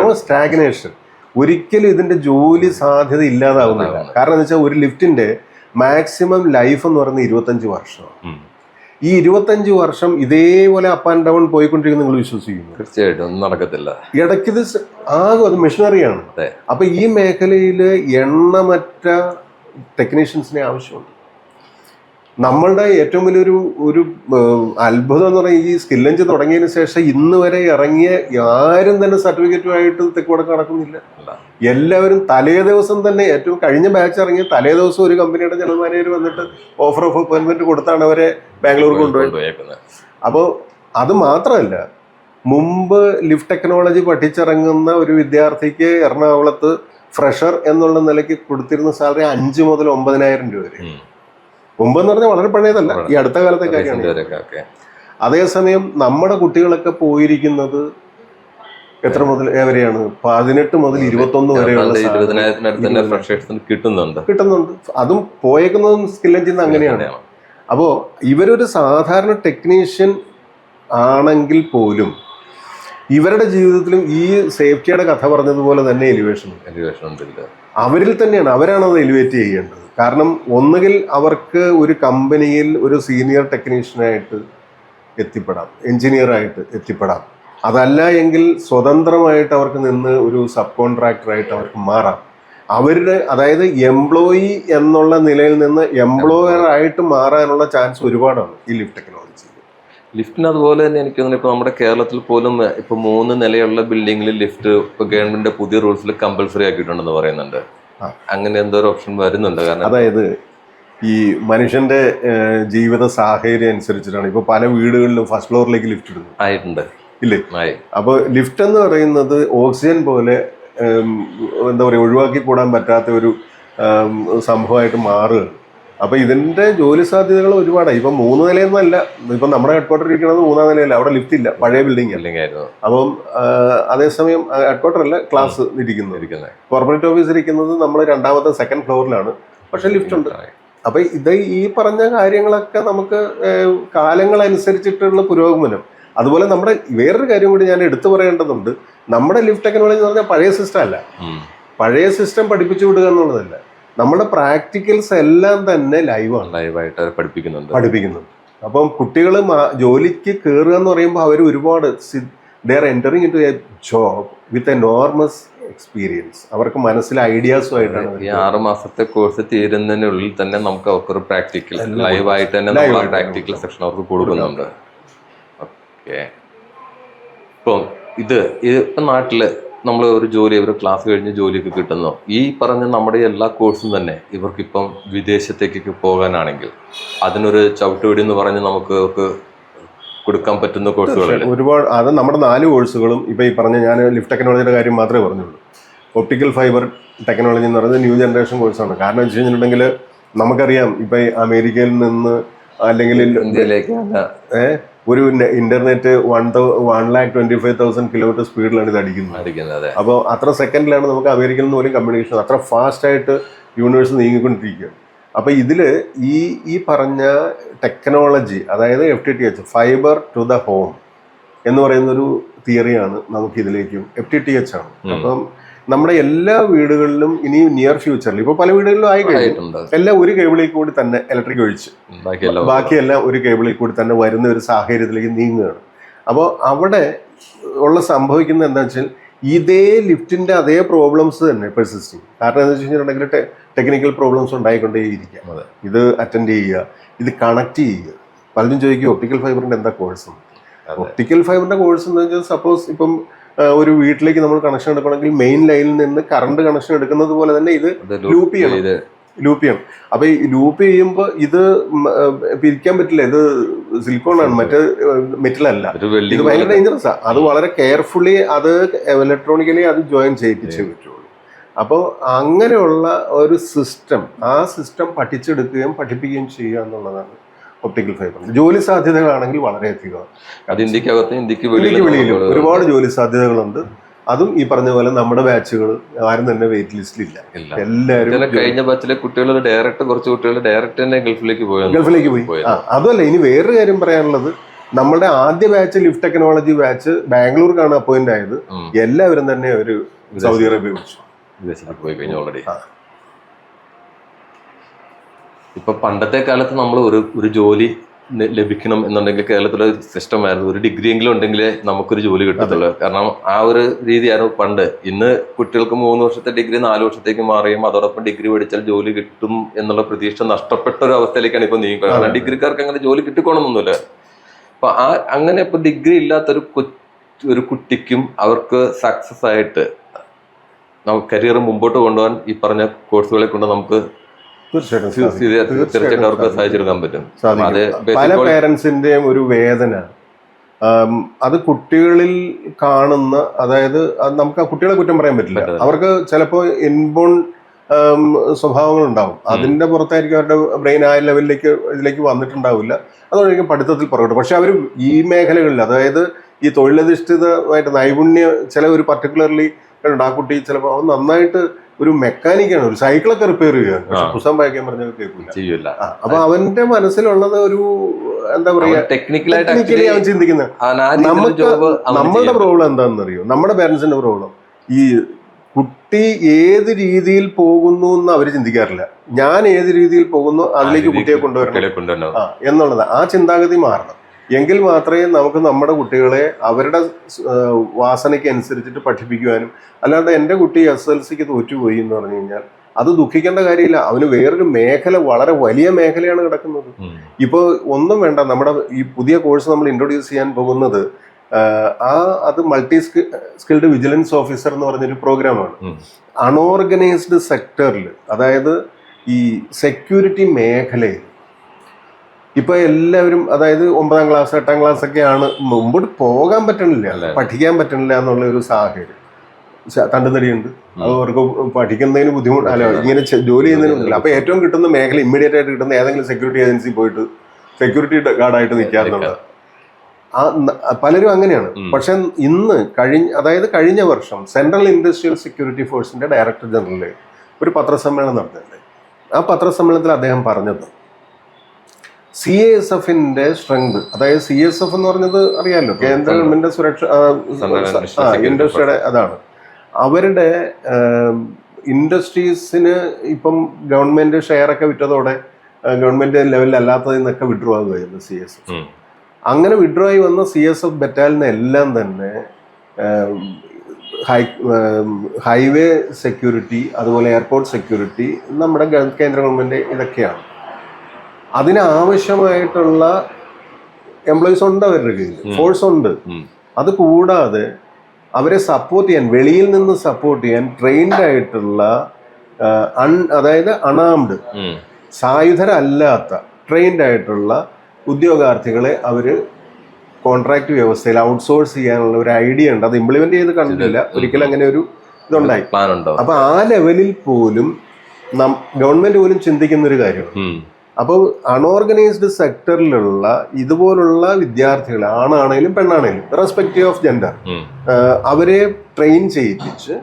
നോ സ്റ്റാഗ്നേഷൻ. ഒരിക്കലും ഇതിന്റെ ജോലി സാധ്യത ഇല്ലാതാവുന്നില്ല. കാരണം എന്ന് വെച്ചാൽ ഒരു ലിഫ്റ്റിന്റെ മാക്സിമം ലൈഫ് എന്ന് പറയുന്നത് 25 വർഷമാണ്. ഈ 25 വർഷം ഇതേപോലെ അപ്പ് ആൻഡ് ഡൗൺ പോയിക്കൊണ്ടിരിക്കുന്ന നിങ്ങൾ വിശ്വസിക്കുന്നു? തീർച്ചയായിട്ടും നടക്കത്തില്ല. ഇടയ്ക്ക് ഇത് ആകും, അത് മെഷീനറിയാണ്. അപ്പൊ ഈ മേഖലയിൽ എണ്ണമറ്റ ടെക്നീഷ്യൻസിനെ ആവശ്യമുണ്ട്. നമ്മളുടെ ഏറ്റവും വലിയൊരു അത്ഭുതം എന്ന് പറഞ്ഞാൽ ഈ സ്കിൽ എൻജ് തുടങ്ങിയതിന് ശേഷം ഇന്ന് വരെ ഇറങ്ങിയ ആരും തന്നെ സർട്ടിഫിക്കറ്റുമായിട്ട് തെക്ക് വടക്ക് നടക്കുന്നില്ല. എല്ലാവരും തലേ ദിവസം തന്നെ, ഏറ്റവും കഴിഞ്ഞ ബാച്ച് ഇറങ്ങിയ തലേ ദിവസം ഒരു കമ്പനിയുടെ ജനറൽ മാനേജർ വന്നിട്ട് ഓഫർ ഓഫ് അപ്പോയിൻമെന്റ് കൊടുത്താണ് അവരെ ബാംഗ്ലൂർ കൊണ്ടുപോയത്. അപ്പോൾ അത് മാത്രമല്ല, മുമ്പ് ലിഫ്റ്റ് ടെക്നോളജി പഠിച്ചിറങ്ങുന്ന ഒരു വിദ്യാർത്ഥിക്ക് എറണാകുളത്ത് ഫ്രഷർ എന്നുള്ള നിലയ്ക്ക് കൊടുത്തിരുന്ന സാലറി 5 മുതൽ 9,000 രൂപ വരെ. മുമ്പെന്ന് പറഞ്ഞാൽ വളരെ പഴയതല്ല, ഈ അടുത്ത കാലത്തെ കാര്യമാണ്. അതേസമയം നമ്മുടെ കുട്ടികളൊക്കെ പോയിരിക്കുന്നത് എത്ര മുതൽ വരെയാണ്? 18 മുതൽ 21 വരെയുള്ള കിട്ടുന്നുണ്ട്. അതും പോയേക്കുന്നതും സ്കിൽ എൻജിൻ അങ്ങനെയാണ്. അപ്പോൾ ഇവരൊരു സാധാരണ ടെക്നീഷ്യൻ ആണെങ്കിൽ പോലും ഇവരുടെ ജീവിതത്തിലും ഈ സേഫ്റ്റിയുടെ കഥ പറഞ്ഞതുപോലെ തന്നെ എലിവേഷൻ ഉണ്ട്. അവരിൽ തന്നെയാണ്, അവരാണത് എലിവേറ്റ് ചെയ്യേണ്ടത്. കാരണം ഒന്നുകിൽ അവർക്ക് ഒരു കമ്പനിയിൽ ഒരു സീനിയർ ടെക്നീഷ്യനായിട്ട് എത്തിപ്പെടാം, എഞ്ചിനീയറായിട്ട് എത്തിപ്പെടാം. അതല്ല എങ്കിൽ സ്വതന്ത്രമായിട്ട് അവർക്ക് നിന്ന് ഒരു സബ് കോൺട്രാക്ടറായിട്ട് അവർക്ക് മാറാം. അവരുടെ, അതായത് എംപ്ലോയി എന്നുള്ള നിലയിൽ നിന്ന് എംപ്ലോയർ ആയിട്ട് മാറാനുള്ള ചാൻസ് ഒരുപാടാണ് ഈ ലിഫ്റ്റ് ടെക്നോളജി. ലിഫ്റ്റിന് അതുപോലെ തന്നെ എനിക്ക് തോന്നുന്നു ഇപ്പോൾ നമ്മുടെ കേരളത്തിൽ പോലും ഇപ്പോൾ 3 നിലയുള്ള ബിൽഡിങ്ങിൽ ലിഫ്റ്റ് ഇപ്പോൾ ഗവൺമെന്റിന്റെ പുതിയ റൂൾസിൽ കമ്പൽസറി ആക്കിയിട്ടുണ്ടെന്ന് പറയുന്നുണ്ട്. അങ്ങനെ എന്തോ ഒരു ഓപ്ഷൻ വരുന്നുണ്ട്. കാരണം അതായത് ഈ മനുഷ്യന്റെ ജീവിത സാഹചര്യം അനുസരിച്ചിട്ടാണ് ഇപ്പോൾ പല വീടുകളിലും ഫസ്റ്റ് ഫ്ലോറിലേക്ക് ലിഫ്റ്റ് ഇടുന്നു. ആയിട്ടുണ്ട് ഇല്ലേ? അപ്പോൾ ലിഫ്റ്റ് എന്ന് പറയുന്നത് ഓക്സിജൻ പോലെ എന്താ പറയുക, ഒഴിവാക്കി കൂടാൻ പറ്റാത്ത ഒരു സംഭവമായിട്ട് മാറുകയാണ്. അപ്പോൾ ഇതിന്റെ ജോലി സാധ്യതകൾ ഒരുപാടാണ്. ഇപ്പം 3 നിലയൊന്നുമല്ല, ഇപ്പം നമ്മുടെ ഹെഡ്ക്വാർട്ടർ ഇരിക്കുന്നത് 3-ാം നിലയല്ല, അവിടെ ലിഫ്റ്റ് ഇല്ല, പഴയ ബിൽഡിംഗ് ആയിരുന്നു. അപ്പം അതേസമയം ഹെഡ്ക്വാർട്ടർ അല്ല, ക്ലാസ് ഇരിക്കുന്നത്, കോർപ്പറേറ്റ് ഓഫീസ് ഇരിക്കുന്നത് നമ്മൾ 2ാമത്തെ 2nd ഫ്ലോറിലാണ്, പക്ഷെ ലിഫ്റ്റ് ഉണ്ട്. അപ്പൊ ഇത് ഈ പറഞ്ഞ കാര്യങ്ങളൊക്കെ നമുക്ക് കാലങ്ങളനുസരിച്ചിട്ടുള്ള പുരോഗമനം. അതുപോലെ നമ്മുടെ വേറൊരു കാര്യം കൂടി ഞാൻ എടുത്തു പറയേണ്ടതുണ്ട്. നമ്മുടെ ലിഫ്റ്റ് ടെക്നോളജി എന്ന് പറഞ്ഞാൽ പഴയ സിസ്റ്റം അല്ല. പഴയ സിസ്റ്റം പഠിപ്പിച്ചു വിടുക എന്നുള്ളതല്ല, നമ്മുടെ പ്രാക്ടിക്കൽസ് എല്ലാം തന്നെ ലൈവായിട്ട് പഠിപ്പിക്കുന്നുണ്ട്. അപ്പം കുട്ടികൾ ജോലിക്ക് കയറുക എന്ന് പറയുമ്പോൾ അവർ ഒരുപാട് they are entering into a job with enormous experience. അവർക്ക് മനസ്സിൽ ഐഡിയാസുമായിട്ടാണ്. ഈ 6 മാസത്തെ കോഴ്സ് തീരുന്നതിനുള്ളിൽ തന്നെ നമുക്ക് അവർക്കൊരു പ്രാക്ടിക്കൽ ലൈവായിട്ട് തന്നെ പ്രാക്ടിക്കൽ സെക്ഷൻ അവർക്ക് കൊടുക്കുന്നുണ്ട്. ഓക്കെ. ഇപ്പം ഇപ്പം നാട്ടില് നമ്മൾ ഒരു ജോലി, ഒരു ക്ലാസ് കഴിഞ്ഞ് ജോലിയൊക്കെ കിട്ടുന്നു. ഈ പറഞ്ഞ നമ്മുടെ എല്ലാ കോഴ്സും തന്നെ ഇവർക്കിപ്പം വിദേശത്തേക്കൊക്കെ പോകാനാണെങ്കിൽ അതിനൊരു ചവിട്ടുപടി എന്ന് പറഞ്ഞ് നമുക്ക് കൊടുക്കാൻ പറ്റുന്ന കോഴ്സുകളല്ലേ ഒരുപാട്. അത് നമ്മുടെ 4 കോഴ്സുകളും ഇപ്പം ഈ പറഞ്ഞ, ഞാൻ ലിഫ്റ്റ് ടെക്നോളജിയുടെ കാര്യം മാത്രമേ പറഞ്ഞുള്ളൂ. ഒപ്റ്റിക്കൽ ഫൈബർ ടെക്നോളജി എന്ന് പറയുന്നത് ന്യൂ ജനറേഷൻ കോഴ്സാണ്. കാരണം വെച്ച് കഴിഞ്ഞിട്ടുണ്ടെങ്കിൽ നമുക്കറിയാം, ഇപ്പം അമേരിക്കയിൽ നിന്ന് അല്ലെങ്കിൽ ഇന്ത്യയിലേക്ക് ഒരു ഇന്റർനെറ്റ് 1,25,000 കിലോമീറ്റർ സ്പീഡിലാണ് ഇത് അടിക്കുന്നത്. അപ്പോൾ അത്ര സെക്കൻഡിലാണ് നമുക്ക് അമേരിക്കയിൽ നിന്ന് പോലും കമ്മ്യൂണിക്കേഷൻ, അത്ര ഫാസ്റ്റായിട്ട് യൂണിവേഴ്സ് നീങ്ങിക്കൊണ്ടിരിക്കുകയാണ്. അപ്പോൾ ഇതിൽ ഈ പറഞ്ഞ ടെക്നോളജി, അതായത് FTTH, fibre to the home എന്ന് പറയുന്നൊരു തിയറിയാണ് നമുക്ക് ഇതിലേക്കും. FTTH ആണ്. അപ്പം നമ്മുടെ എല്ലാ വീടുകളിലും ഇനി നിയർ ഫ്യൂച്ചറിൽ, ഇപ്പോൾ പല വീടുകളിലും ആയി കഴിഞ്ഞു, എല്ലാം ഒരു കേബിളിൽ കൂടി തന്നെ ഇലക്ട്രിക് ഒഴിച്ച് ബാക്കിയെല്ലാം ഒരു കേബിളിൽ കൂടി തന്നെ വരുന്ന ഒരു സാഹചര്യത്തിലേക്ക് നീങ്ങുകയാണ്. അപ്പോൾ അവിടെ സംഭവിക്കുന്നത് എന്താ വെച്ചാൽ, ഇതേ ലിഫ്റ്റിന്റെ അതേ പ്രോബ്ലംസ് തന്നെ പെർസിസ്റ്റിങ്. കാരണം എന്താ വെച്ച് കഴിഞ്ഞിട്ടുണ്ടെങ്കിൽ ടെക്നിക്കൽ പ്രോബ്ലംസ് ഉണ്ടായിക്കൊണ്ടേയിരിക്കാം. ഇത് അറ്റൻഡ് ചെയ്യുക, ഇത് കണക്ട് ചെയ്യുക. പലരും ചോദിക്കും ഒപ്റ്റിക്കൽ ഫൈബറിന്റെ എന്താ കോഴ്സ്. ഒപ്റ്റിക്കൽ ഫൈബറിന്റെ കോഴ്സ് എന്ന് വെച്ചാൽ, സപ്പോസ് ഇപ്പം ഒരു വീട്ടിലേക്ക് നമ്മൾ കണക്ഷൻ എടുക്കണമെങ്കിൽ മെയിൻ ലൈനിൽ നിന്ന് കറണ്ട് കണക്ഷൻ എടുക്കുന്നത് പോലെ തന്നെ ഇത് ലൂപ്പ് ചെയ്യണം. അപ്പൊ ഈ ലൂപ്പ് ചെയ്യുമ്പോൾ ഇത് പിരിക്കാൻ പറ്റില്ല. ഇത് സിലിക്കോൺ ആണ്, മറ്റേ മെറ്റൽ അല്ല. ഇത് ഭയങ്കര ഡേഞ്ചറസ് ആണ്. അത് വളരെ കെയർഫുള്ളി അത് ഇലക്ട്രോണിക്കലി അത് ജോയിൻ ചെയ്യിപ്പിച്ചേ പറ്റുള്ളൂ. അപ്പോൾ അങ്ങനെയുള്ള ഒരു സിസ്റ്റം, ആ സിസ്റ്റം പഠിപ്പിക്കുകയും ചെയ്യുക എന്നുള്ളതാണ് ഒപ്റ്റിക്കൽ ഫൈബർ. ജോലി സാധ്യതകളാണെങ്കിൽ വളരെയധികം. അത് ഇന്ത്യക്കകത്തും ഇന്ത്യക്ക് വെളിയിലും ഒരുപാട് ജോലി സാധ്യതകളുണ്ട്. അതും ഈ പറഞ്ഞ പോലെ നമ്മുടെ ബാച്ചുകൾ ആരും തന്നെ വെയിറ്റ് ലിസ്റ്റിലില്ല. എല്ലാവരും കഴിഞ്ഞ ബാച്ചിലെ കുട്ടികൾ കുറച്ച് കുട്ടികൾ ഡയറക്റ്റ് തന്നെ ഗൾഫിലേക്ക് പോയി. അതുമല്ല, ഇനി വേറൊരു കാര്യം പറയാനുള്ളത്, നമ്മുടെ ആദ്യ ബാച്ച് ലിഫ്റ്റ് ടെക്നോളജി ബാച്ച് ബാംഗ്ലൂർക്കാണ് അപ്പോയിന്റ് ആയത്. എല്ലാവരും തന്നെ ഒരു സൗദി അറേബ്യ വിദേശത്തേക്ക് പോയി കഴിഞ്ഞു ഓൾറെഡി. ഇപ്പൊ പണ്ടത്തെ കാലത്ത് നമ്മൾ ഒരു ജോലി ലഭിക്കണം എന്നുണ്ടെങ്കിൽ കേരളത്തിലെ സിസ്റ്റം ആയിരുന്നു, ഒരു ഡിഗ്രി എങ്കിലും ഉണ്ടെങ്കിലേ നമുക്കൊരു ജോലി കിട്ടത്തുള്ളൂ. കാരണം ആ ഒരു രീതിയായിരുന്നു പണ്ട്. ഇന്ന് കുട്ടികൾക്ക് 3 വർഷത്തെ ഡിഗ്രി 4 വർഷത്തേക്ക് മാറിയും അതോടൊപ്പം ഡിഗ്രി പഠിച്ചാൽ ജോലി കിട്ടും എന്നുള്ള പ്രതീക്ഷ നഷ്ടപ്പെട്ട ഒരു അവസ്ഥയിലേക്കാണ് ഇപ്പൊ നീങ്ങുന്നത്. കാരണം ഡിഗ്രിക്കാർക്ക് അങ്ങനെ ജോലി കിട്ടിക്കോണമെന്നൊന്നുമില്ല. അപ്പൊ അങ്ങനെ ഇപ്പൊ ഡിഗ്രി ഇല്ലാത്തൊരു ഒരു കുട്ടിക്കും അവർക്ക് സക്സസ് ആയിട്ട് നമുക്ക് കരിയർ മുമ്പോട്ട് കൊണ്ടുപോകാൻ ഈ പറഞ്ഞ കോഴ്സുകളെ കൊണ്ട് നമുക്ക് തീർച്ചയായിട്ടും അവർക്ക് സാധിച്ചെടുക്കാൻ പറ്റും. പല പേരൻസിന്റെയും ഒരു വേദന അത് കുട്ടികളിൽ കാണുന്ന, അതായത് നമുക്ക് ആ കുട്ടികളെ കുറ്റം പറയാൻ പറ്റില്ല. അവർക്ക് ചിലപ്പോൾ ഇൻബോൺ സ്വഭാവങ്ങൾ ഉണ്ടാവും. അതിന്റെ പുറത്തായിരിക്കും അവരുടെ ബ്രെയിൻ ആ ഇതിലേക്ക് വന്നിട്ടുണ്ടാവില്ല. അതുകൊണ്ടായിരിക്കും പഠിത്തത്തിൽ പുറകോട്ട്. പക്ഷെ അവർ ഈ മേഖലകളിൽ, അതായത് ഈ തൊഴിലധിഷ്ഠിതമായിട്ട് നൈപുണ്യം, ചില ഒരു പർട്ടിക്കുലർലി ആ കുട്ടി ചിലപ്പോൾ അവൻ നന്നായിട്ട് ഒരു മെക്കാനിക്കാണ്, ഒരു സൈക്കിളൊക്കെ റിപ്പയർ ചെയ്യുക, പക്ഷെ പുസ്തകം വായിക്കാൻ പറഞ്ഞാൽ കേൾക്കില്ല. അപ്പൊ അവന്റെ മനസ്സിലുള്ളത് ഒരു എന്താ പറയാ, ടെക്നിക്കലി അവൻ ചിന്തിക്കുന്നത്. നമ്മളുടെ പ്രോബ്ലം എന്താണെന്ന് അറിയോ? നമ്മുടെ പേരൻസിന്റെ പ്രോബ്ലം ഈ കുട്ടി ഏത് രീതിയിൽ പോകുന്നു എന്ന് അവർ ചിന്തിക്കാറില്ല. ഞാൻ ഏത് രീതിയിൽ പോകുന്നു അതിലേക്ക് കുട്ടിയെ കൊണ്ടുവരണം എന്നുള്ളത്, ആ ചിന്താഗതി മാറണം. എങ്കിൽ മാത്രമേ നമുക്ക് നമ്മുടെ കുട്ടികളെ അവരുടെ വാസനയ്ക്ക് അനുസരിച്ചിട്ട് പഠിപ്പിക്കുവാനും, അല്ലാണ്ട് എൻ്റെ കുട്ടി SSLCക്ക് തോറ്റുപോയി എന്ന് പറഞ്ഞു കഴിഞ്ഞാൽ അത് ദുഃഖിക്കേണ്ട കാര്യമില്ല. അവന് വേറൊരു മേഖല, വളരെ വലിയ മേഖലയാണ് കിടക്കുന്നത്. ഇപ്പോൾ ഒന്നും വേണ്ട, നമ്മുടെ ഈ പുതിയ കോഴ്സ് നമ്മൾ ഇൻട്രൊഡ്യൂസ് ചെയ്യാൻ പോകുന്നത് അത് മൾട്ടി സ്കിൽഡ് വിജിലൻസ് ഓഫീസർ എന്ന് പറഞ്ഞൊരു പ്രോഗ്രാമാണ്. അൺഓർഗനൈസ്ഡ് സെക്ടറിൽ, അതായത് ഈ സെക്യൂരിറ്റി മേഖലയിൽ ഇപ്പൊ എല്ലാവരും, അതായത് 9ാം ക്ലാസ് 8ാം ക്ലാസ് ഒക്കെയാണ്, മുമ്പോട്ട് പോകാൻ പറ്റണില്ല, പഠിക്കാൻ പറ്റണില്ല എന്നുള്ള ഒരു സാഹചര്യം. തണ്ടുതടിയുണ്ട്, അത് അവർക്ക് പഠിക്കുന്നതിന് ബുദ്ധിമുട്ട്, അല്ല ഇങ്ങനെ ജോലി ചെയ്യുന്നതിന്. അപ്പൊ ഏറ്റവും കിട്ടുന്ന മേഖല ഇമ്മീഡിയറ്റ് ആയിട്ട് കിട്ടുന്ന ഏതെങ്കിലും സെക്യൂരിറ്റി ഏജൻസി പോയിട്ട് സെക്യൂരിറ്റി ഗാർഡായിട്ട് നിൽക്കാറുള്ളത്. പലരും അങ്ങനെയാണ്. പക്ഷെ ഇന്ന് കഴിഞ്ഞ വർഷം സെൻട്രൽ ഇൻഡസ്ട്രിയൽ സെക്യൂരിറ്റി ഫോഴ്സിന്റെ ഡയറക്ടർ ജനറൽ ഒരു പത്രസമ്മേളനം നടത്തിയിട്ടുണ്ട്. ആ പത്രസമ്മേളനത്തിൽ അദ്ദേഹം പറഞ്ഞത് CISFന്റെ സ്ട്രെങ്ത്, അതായത് CISF എന്ന് പറഞ്ഞത് അറിയാമല്ലോ, കേന്ദ്ര ഗവൺമെന്റ് സുരക്ഷ ഇൻഡസ്ട്രിയുടെ അതാണ്. അവരുടെ ഇൻഡസ്ട്രീസിന് ഇപ്പം ഗവൺമെന്റ് ഷെയർ ഒക്കെ വിറ്റതോടെ ഗവൺമെന്റ് ലെവലിൽ അല്ലാത്തതിൽ നിന്നൊക്കെ വിഡ്രോ ആകുമായിരുന്നു CISF. അങ്ങനെ വിഡ്രോ ആയി വന്ന CISF ബറ്റാലിയനെല്ലാം തന്നെ ഹൈവേ സെക്യൂരിറ്റി, അതുപോലെ എയർപോർട്ട് സെക്യൂരിറ്റി, നമ്മുടെ കേന്ദ്ര ഗവൺമെന്റ് ഇതൊക്കെയാണ്. അതിനാവശ്യമായിട്ടുള്ള എംപ്ലോയീസ് ഉണ്ട്, അവരുടെ കയ്യിൽ ഫോഴ്സ് ഉണ്ട്. അത് കൂടാതെ അവരെ സപ്പോർട്ട് ചെയ്യാൻ, വെളിയിൽ നിന്ന് സപ്പോർട്ട് ചെയ്യാൻ ട്രെയിൻഡ് ആയിട്ടുള്ള അതായത് അണാംഡ്, സായുധരല്ലാത്ത ട്രെയിൻഡ് ആയിട്ടുള്ള ഉദ്യോഗാർത്ഥികളെ അവർ കോൺട്രാക്ട് വ്യവസ്ഥയിൽ ഔട്ട്സോഴ്സ് ചെയ്യാനുള്ള ഒരു ഐഡിയ ഉണ്ട്. അത് ഇംപ്ലിമെന്റ് ചെയ്ത് കണ്ടിട്ടില്ല, ഒരിക്കലും അങ്ങനെ ഒരു ഇതുണ്ടായി. അപ്പൊ ആ ലെവലിൽ പോലും ഗവൺമെന്റ് പോലും ചിന്തിക്കുന്ന ഒരു കാര്യമാണ്. അപ്പോൾ അൺഓർഗനൈസ്ഡ് സെക്ടറിലുള്ള ഇതുപോലുള്ള വിദ്യാർത്ഥികൾ, ആണാണേലും പെണ്ണാണേലും, റെസ്പെക്റ്റീവ് ഓഫ് ജെൻഡർ, അവരെ ട്രെയിൻ ചെയ്യിപ്പിച്ച്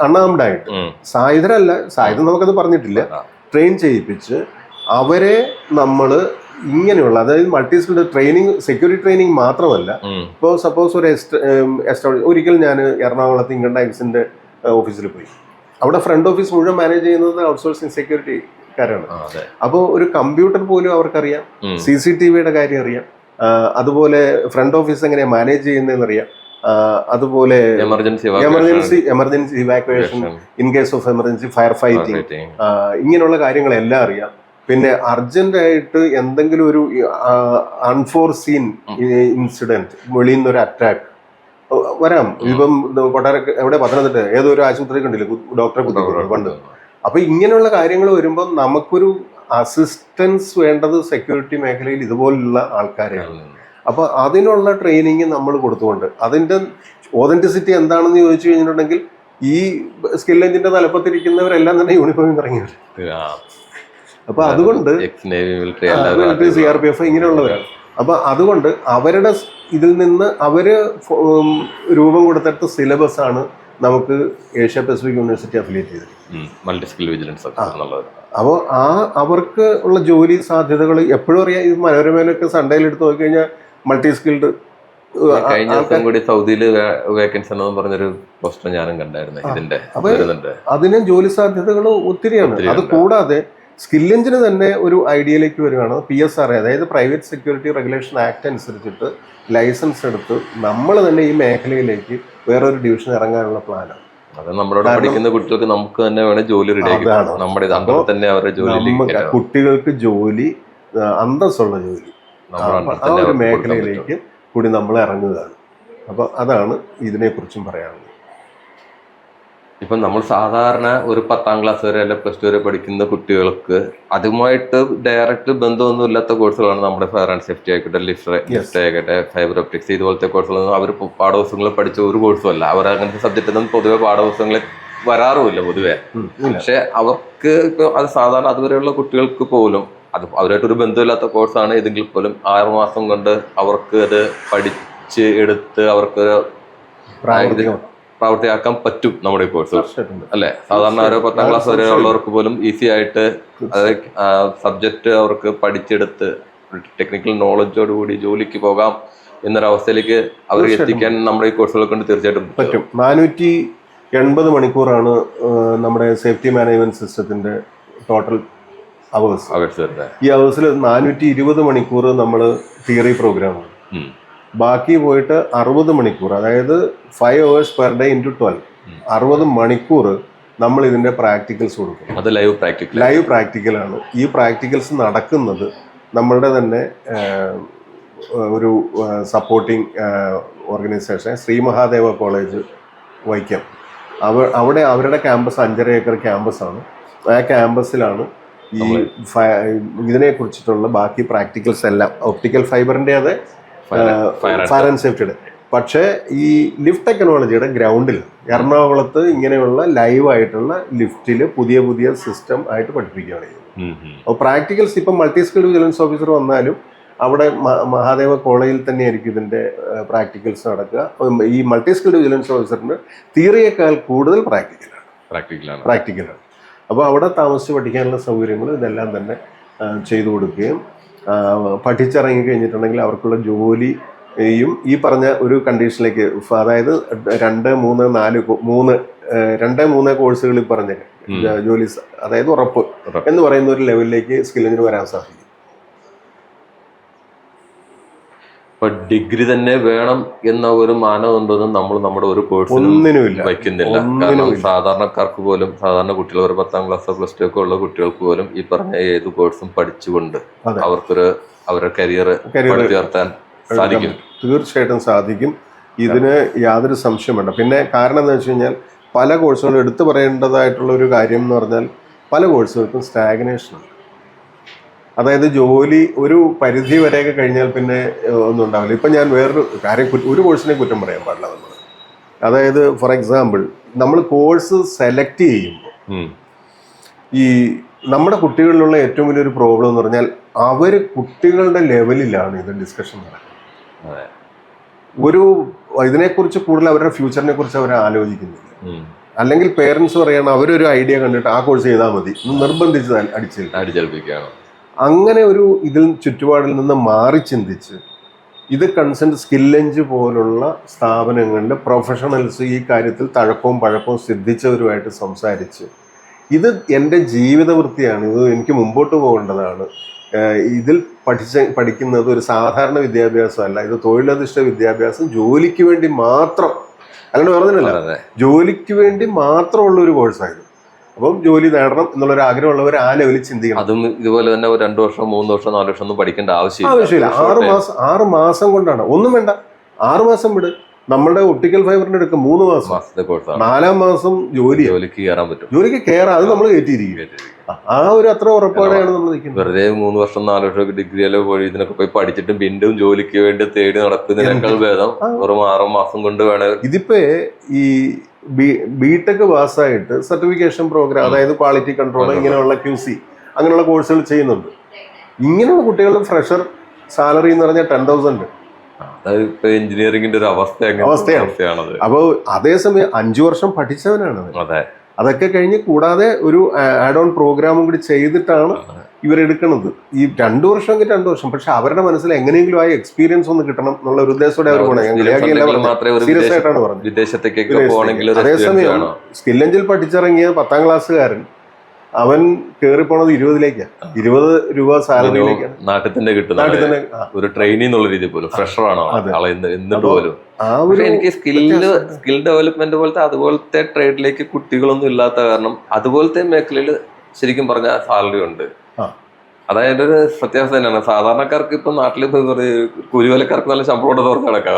അൺആംഡ് ആയിട്ട്, സായുധം നമുക്കത് പറഞ്ഞിട്ടില്ല, ട്രെയിൻ ചെയ്യിപ്പിച്ച് അവരെ നമ്മൾ ഇങ്ങനെയുള്ള, അതായത് multi skilled training, security training മാത്രമല്ല. ഇപ്പോൾ സപ്പോസ് ഒരിക്കൽ ഞാൻ എറണാകുളത്ത് ഇൻകം ടാക്സിന്റെ ഓഫീസിൽ പോയി. അവിടെ ഫ്രണ്ട് ഓഫീസ് മുഴുവൻ മാനേജ് ചെയ്യുന്നത് ഔട്ട്സോഴ്സിങ് സെക്യൂരിറ്റിക്കാരാണ്. അപ്പോൾ ഒരു കമ്പ്യൂട്ടർ പോലും അവർക്കറിയാം, CCTVയുടെ കാര്യം അറിയാം, അതുപോലെ ഫ്രണ്ട് ഓഫീസ് എങ്ങനെയാണ് മാനേജ് ചെയ്യുന്നതെന്ന് അറിയാം, അതുപോലെ emergency evacuation, in case of emergency fire fighting, ഇങ്ങനെയുള്ള കാര്യങ്ങളെല്ലാം അറിയാം. പിന്നെ അർജന്റായിട്ട് എന്തെങ്കിലും ഒരു അൺഫോർസീൻ ഇൻസിഡന്റ്, വെളിയിൽ നിന്നൊരു അറ്റാക്ക് വരാം. ഇപ്പം എവിടെ പത്തനംതിട്ട ഏതോ ഒരു ആശുപത്രി കണ്ടില്ലേ, ഡോക്ടറെ കുത്തിക്കൊണ്ടു പണ്ട്. അപ്പൊ ഇങ്ങനെയുള്ള കാര്യങ്ങൾ വരുമ്പോൾ നമുക്കൊരു അസിസ്റ്റൻസ് വേണ്ടത് സെക്യൂരിറ്റി മേഖലയിൽ ഇതുപോലുള്ള ആൾക്കാരെയാണ്. അപ്പൊ അതിനുള്ള ട്രെയിനിങ് നമ്മൾ കൊടുത്തുകൊണ്ട് അതിന്റെ ഓതന്റിസിറ്റി എന്താണെന്ന് ചോദിച്ചു കഴിഞ്ഞിട്ടുണ്ടെങ്കിൽ ഈ സ്കിൽ എഞ്ചിന്റെ തലപ്പത്തിരിക്കുന്നവരെല്ലാം തന്നെ യൂണിഫോമിൽ ഇറങ്ങിയവർ. അപ്പൊ അതുകൊണ്ട് CRPF ഇങ്ങനെയുള്ളവരാണ്. അപ്പൊ അതുകൊണ്ട് അവരുടെ ഇതിൽ നിന്ന് അവര് രൂപം കൊടുത്തിട്ട് സിലബസ് ആണ് നമുക്ക് ഏഷ്യ പസഫിക് യൂണിവേഴ്സിറ്റി അഫിലിയേറ്റ് ചെയ്തത്. അപ്പോൾ അവർക്ക് ഉള്ള ജോലി സാധ്യതകൾ എപ്പോഴും അറിയാം. ഇത് മനോരമയിലൊക്കെ സൺഡേയിൽ എടുത്ത് നോക്കിക്കഴിഞ്ഞാൽ മൾട്ടി സ്കിൽഡ്. കഴിഞ്ഞ ദിവസം കൂടി സൗദിയിൽ വേക്കൻസി എന്ന് പറഞ്ഞൊരു പോസ്റ്റർ ഞാനും കണ്ടായിരുന്നു. ഇതിന്റെ അതിന് ജോലി സാധ്യതകൾ ഒത്തിരിയാണ്. അത് കൂടാതെ സ്കിൽ എഞ്ചിന് തന്നെ ഒരു ഐഡിയയിലേക്ക് വരികയാണ്. PSR, അതായത് പ്രൈവറ്റ് സെക്യൂരിറ്റി റെഗുലേഷൻ ആക്ട് അനുസരിച്ചിട്ട് ലൈസൻസ് എടുത്ത് നമ്മൾ തന്നെ ഈ മേഖലയിലേക്ക് വേറൊരു ഡിവിഷൻ ഇറങ്ങാനുള്ള പ്ലാനാണ്. അത് നമ്മളോട് പഠിക്കുന്ന കുട്ടികൾക്ക് നമുക്ക് തന്നെ വേണം ജോലി റെഡിയാക്കാം. നമ്മുടെ തന്നെ അവരുടെ ജോലി, കുട്ടികൾക്ക് ജോലി, അന്തസ്സുള്ള ജോലി, ആ ഒരു മേഖലയിലേക്ക് കൂടി നമ്മൾ ഇറങ്ങുകയാണ്. അപ്പൊ അതാണ് ഇതിനെക്കുറിച്ചും പറയാനുള്ളത്. ഇപ്പം നമ്മൾ സാധാരണ ഒരു 10ാം ക്ലാസ് വരെ അല്ലെ +2 വരെ പഠിക്കുന്ന കുട്ടികൾക്ക് അതുമായിട്ട് ഡയറക്റ്റ് ബന്ധമൊന്നും ഇല്ലാത്ത കോഴ്സുകളാണ് നമ്മുടെ ഫയർ ആൻഡ് സേഫ്റ്റി ആയിക്കോട്ടെ, ലിഫ്റ്റ് ആയിക്കോട്ടെ, ഫൈബർ ഒപ്റ്റിക്സ്, ഇതുപോലത്തെ കോഴ്സുകളൊന്നും അവർ പാഠപുസ്തകങ്ങളിൽ പഠിച്ച ഒരു കോഴ്സും അല്ല. അവർ അങ്ങനത്തെ സബ്ജക്റ്റൊന്നും പൊതുവെ പാഠപുസ്തകങ്ങളിൽ വരാറുമില്ല പൊതുവെ. പക്ഷെ അവർക്ക് ഇപ്പം അത് സാധാരണ അതുവരെയുള്ള കുട്ടികൾക്ക് പോലും അത് അവരായിട്ടൊരു ബന്ധമില്ലാത്ത കോഴ്സാണ് ഇതെങ്കിൽ പോലും 6 മാസം കൊണ്ട് അവർക്ക് അത് പഠിച്ച് എടുത്ത് അവർക്ക് പ്രാവർത്തിയാക്കാൻ പറ്റും നമ്മുടെ കോഴ്സ് അല്ലെ. സാധാരണ ഓരോ 10ാം ക്ലാസ് വരെ ഉള്ളവർക്ക് പോലും ഈസി ആയിട്ട് അതായത് സബ്ജക്റ്റ് അവർക്ക് പഠിച്ചെടുത്ത് ടെക്നിക്കൽ നോളജോടുകൂടി ജോലിക്ക് പോകാം എന്നൊരവസ്ഥയിലേക്ക് അവർ എത്തിക്കാൻ നമ്മുടെ ഈ കോഴ്സുകളെ കൊണ്ട് തീർച്ചയായിട്ടും പറ്റും. 80 മണിക്കൂറാണ് നമ്മുടെ സേഫ്റ്റി മാനേജ്മെന്റ് സിസ്റ്റത്തിന്റെ ടോട്ടൽ അവേഴ്സ്. ഈ അവേഴ്സിൽ 420 മണിക്കൂർ നമ്മൾ തിയറി പ്രോഗ്രാമാണ്. ബാക്കി പോയിട്ട് 60 മണിക്കൂർ, അതായത് 5 hours പെർ ഡേ ഇൻറ്റു 12, 60 മണിക്കൂർ നമ്മൾ ഇതിന്റെ പ്രാക്ടിക്കൽസ് കൊടുക്കും. അത് ലൈവ് പ്രാക്ടിക്കലാണ്. ഈ പ്രാക്ടിക്കൽസ് നടക്കുന്നത് നമ്മളുടെ തന്നെ ഒരു supporting organisation Shri Mahadeva college Vaikom. അവിടെ അവരുടെ ക്യാമ്പസ് 5.5 ഏക്കർ ക്യാമ്പസാണ്. ആ ക്യാമ്പസിലാണ് ഈ ഇതിനെ കുറിച്ചിട്ടുള്ള ബാക്കി പ്രാക്ടിക്കൽസ് എല്ലാം. ഒപ്റ്റിക്കൽ ഫൈബറിന്റെ അതെ, ഫയർ ആൻഡ് സേഫ്റ്റിയുടെ. പക്ഷേ ഈ ലിഫ്റ്റ് ടെക്നോളജിയുടെ ഗ്രൗണ്ടിൽ എറണാകുളത്ത് ഇങ്ങനെയുള്ള ലൈവ് ആയിട്ടുള്ള ലിഫ്റ്റിൽ പുതിയ സിസ്റ്റം ആയിട്ട് പഠിപ്പിക്കുകയാണ് ചെയ്യുന്നത്. അപ്പോൾ പ്രാക്ടിക്കൽസ് ഇപ്പം മൾട്ടി സ്കിൽഡ് വിജിലൻസ് ഓഫീസർ വന്നാലും അവിടെ മഹാദേവ കോളേജിൽ തന്നെയായിരിക്കും ഇതിന്റെ പ്രാക്ടിക്കൽസ് നടക്കുക. ഈ മൾട്ടി സ്കിൽഡ് വിജിലൻസ് ഓഫീസറിന് തിയറിയേക്കാൾ കൂടുതൽ പ്രാക്ടിക്കലാണ്. അപ്പോൾ അവിടെ താമസിച്ച് പഠിക്കാനുള്ള സൗകര്യങ്ങൾ ഇതെല്ലാം തന്നെ ചെയ്തു കൊടുക്കുകയും പഠിച്ചിറങ്ങി കഴിഞ്ഞിട്ടുണ്ടെങ്കിൽ അവർക്കുള്ള ജോലിയും ഈ പറഞ്ഞ ഒരു കണ്ടീഷനിലേക്ക്, അതായത് 2, 3 കോഴ്സുകളിൽ പറഞ്ഞ ജോലി, അതായത് ഉറപ്പ് എന്ന് പറയുന്ന ഒരു ലെവലിലേക്ക് സ്കില്ലിന് വരാൻ സാധിക്കും. ഇപ്പൊ ഡിഗ്രി തന്നെ വേണം എന്ന ഒരു മാനദണ്ഡമൊന്നും നമ്മൾ നമ്മുടെ ഒരു കോഴ്സിനും വയ്ക്കുന്നില്ല. കാരണം സാധാരണക്കാർക്ക് പോലും, സാധാരണ കുട്ടികൾ, ഒരു 10ാം ക്ലാസ് പ്ലസ് 2 ഒക്കെ ഉള്ള കുട്ടികൾക്ക് പോലും ഈ പറഞ്ഞ ഏത് കോഴ്സും പഠിച്ചുകൊണ്ട് അവരുടെ കരിയർ ഉയർത്താൻ സാധിക്കും. തീർച്ചയായിട്ടും സാധിക്കും. ഇതിന് യാതൊരു സംശയം വേണ്ട. പിന്നെ കാരണം എന്താ വെച്ച് കഴിഞ്ഞാൽ പല കോഴ്സുകളും എടുത്തു പറയേണ്ടതായിട്ടുള്ള ഒരു കാര്യം എന്ന് പറഞ്ഞാൽ പല കോഴ്സുകൾക്കും സ്റ്റാഗ്നേഷനാണ്. അതായത് ജോലി ഒരു പരിധി വരെയൊക്കെ കഴിഞ്ഞാൽ പിന്നെ ഒന്നും ഉണ്ടാവില്ല. ഇപ്പം ഞാൻ വേറൊരു കാര്യം, ഒരു കോഴ്സിനെ കുറ്റം പറയാൻ പാടില്ല നമ്മൾ. അതായത് ഫോർ എക്സാമ്പിൾ നമ്മൾ കോഴ്സ് സെലക്ട് ചെയ്യുമ്പോൾ ഈ നമ്മുടെ കുട്ടികളിലുള്ള ഏറ്റവും വലിയൊരു പ്രോബ്ലം എന്ന് പറഞ്ഞാൽ അവർ കുട്ടികളുടെ ലെവലിലാണ് ഇത് ഡിസ്കഷൻ നടക്കുന്നത്. ഇതിനെക്കുറിച്ച് കൂടുതൽ അവരുടെ ഫ്യൂച്ചറിനെ കുറിച്ച് അവർ ആലോചിക്കുന്നില്ല. അല്ലെങ്കിൽ പേരൻസ് പറയണം അവരൊരു ഐഡിയ കണ്ടിട്ട് ആ കോഴ്സ് ചെയ്താൽ മതി, നിർബന്ധിച്ച് അടിച്ചേൽപ്പിക്കുകയാണ്. അങ്ങനെ ഒരു ഇതിൽ ചുറ്റുപാടിൽ നിന്ന് മാറി ചിന്തിച്ച് ഇത് കൺസെന്റ് സ്കില്ലഞ്ച് പോലുള്ള സ്ഥാപനങ്ങളിലെ പ്രൊഫഷണൽസ് ഈ കാര്യത്തിൽ തഴക്കവും പഴക്കവും സിദ്ധിച്ചവരുമായിട്ട് സംസാരിച്ച് ഇത് എൻ്റെ ജീവിതവൃത്തിയാണ്, ഇത് എനിക്ക് മുമ്പോട്ട് പോകേണ്ടതാണ്, ഇതിൽ പഠിക്കുന്നത് ഒരു സാധാരണ വിദ്യാഭ്യാസമല്ല, ഇത് തൊഴിലധിഷ്ഠ വിദ്യാഭ്യാസം, ജോലിക്ക് വേണ്ടി മാത്രം, അല്ലാണ്ട് പറഞ്ഞില്ല, ജോലിക്ക് വേണ്ടി മാത്രമുള്ള ഒരു കോഴ്സായിരുന്നു. അപ്പം ജോലി നേടണം എന്നുള്ളൊരു ആഗ്രഹമുള്ളവർ ആ ലെവലിൽ ചിന്തിക്കണം. അതും ഇതുപോലെ തന്നെ 2 വർഷം 3 വർഷം 4 വർഷം ഒന്നും പഠിക്കേണ്ട ആവശ്യമില്ല. 6 മാസം കൊണ്ടാണ്, ഒന്നും വേണ്ട, 6 മാസം വിട്. നമ്മുടെ ഒപ്റ്റിക്കൽ ഫൈബറിന്റെ എടുക്കും 3 മാസം, 4-ാം മാസം ജോലിക്ക് കയറാൻ പറ്റും. ജോലിക്ക് കയറാം, അത് നമ്മൾ കയറ്റിയിരിക്കും. ആ ഒരു അത്ര ഉറപ്പോടെയാണ് നമ്മൾ നിൽക്കുന്നത്. വെറുതെ 3 വർഷം 4 വർഷം ഡിഗ്രിയിലോ പോയി ഇതിനൊക്കെ പോയി പഠിച്ചിട്ടും വീണ്ടും ജോലിക്ക് വേണ്ടി തേടി നടക്കുന്നതിനേക്കാൾ ഭേദം വെറും 6 മാസം കൊണ്ട് വേണം. ഇതിപ്പോ ഈ ബിടെക് പാസ്സായിട്ട് സർട്ടിഫിക്കേഷൻ പ്രോഗ്രാം, അതായത് ക്വാളിറ്റി കൺട്രോൾ, ഇങ്ങനെയുള്ള QC അങ്ങനെയുള്ള കോഴ്സുകൾ ചെയ്യുന്നുണ്ട്. ഇങ്ങനെയുള്ള കുട്ടികളുടെ ഫ്രഷർ സാലറി എന്ന് പറഞ്ഞാൽ 10,000. എഞ്ചിനീയറിംഗിന്റെ ഒരു അവസ്ഥയാണ്. അപ്പോൾ അതേസമയം 5 വർഷം പഠിച്ചവനാണ്. അതൊക്കെ കഴിഞ്ഞ് കൂടാതെ ഒരു ആഡ് ഓൺ പ്രോഗ്രാമും കൂടി ചെയ്തിട്ടാണ് ഇവരെടുക്കുന്നത്. ഈ 2 വർഷം 2 വർഷം, പക്ഷെ അവരുടെ മനസ്സിൽ എങ്ങനെയെങ്കിലും ആ എക്സ്പീരിയൻസ് ഒന്ന് കിട്ടണം എന്നുള്ള ഒരു ഉദ്ദേശത്തോടെ അവർ സീരിയസ് ആയിട്ടാണ് പറഞ്ഞത്. അതേസമയം സ്കില്ലഞ്ചിൽ പഠിച്ചിറങ്ങിയ 10ാം ക്ലാസ്സുകാരൻ അവൻ കേറിപ്പോണത് 20-ലേക്കാണ്. 20 രൂപ സാലറിയിലേക്കാണ് നാട്ടിൽ തന്നെ കിട്ടുന്നത്. ഒരു ട്രെയിനി എന്നുള്ള രീതി പോലും ഫ്രഷർ ആണോ എന്നിട്ട് പോലും. എനിക്ക് സ്കിൽ ഡെവലപ്മെന്റ് പോലത്തെ അതുപോലത്തെ ട്രേഡിലേക്ക് കുട്ടികളൊന്നും ഇല്ലാത്ത കാരണം അതുപോലത്തെ മേഖലയിൽ ശരിക്കും പറഞ്ഞാൽ സാലറി ഉണ്ട്. അതായത് ഒരു സത്യാവസ്ഥ തന്നെയാണ്. സാധാരണക്കാർക്ക് ഇപ്പൊ നാട്ടിൽ കൂലിവേലക്കാർക്ക് നല്ല ശമ്പളം ഉണ്ടെന്ന് പറഞ്ഞ് നടക്കാം.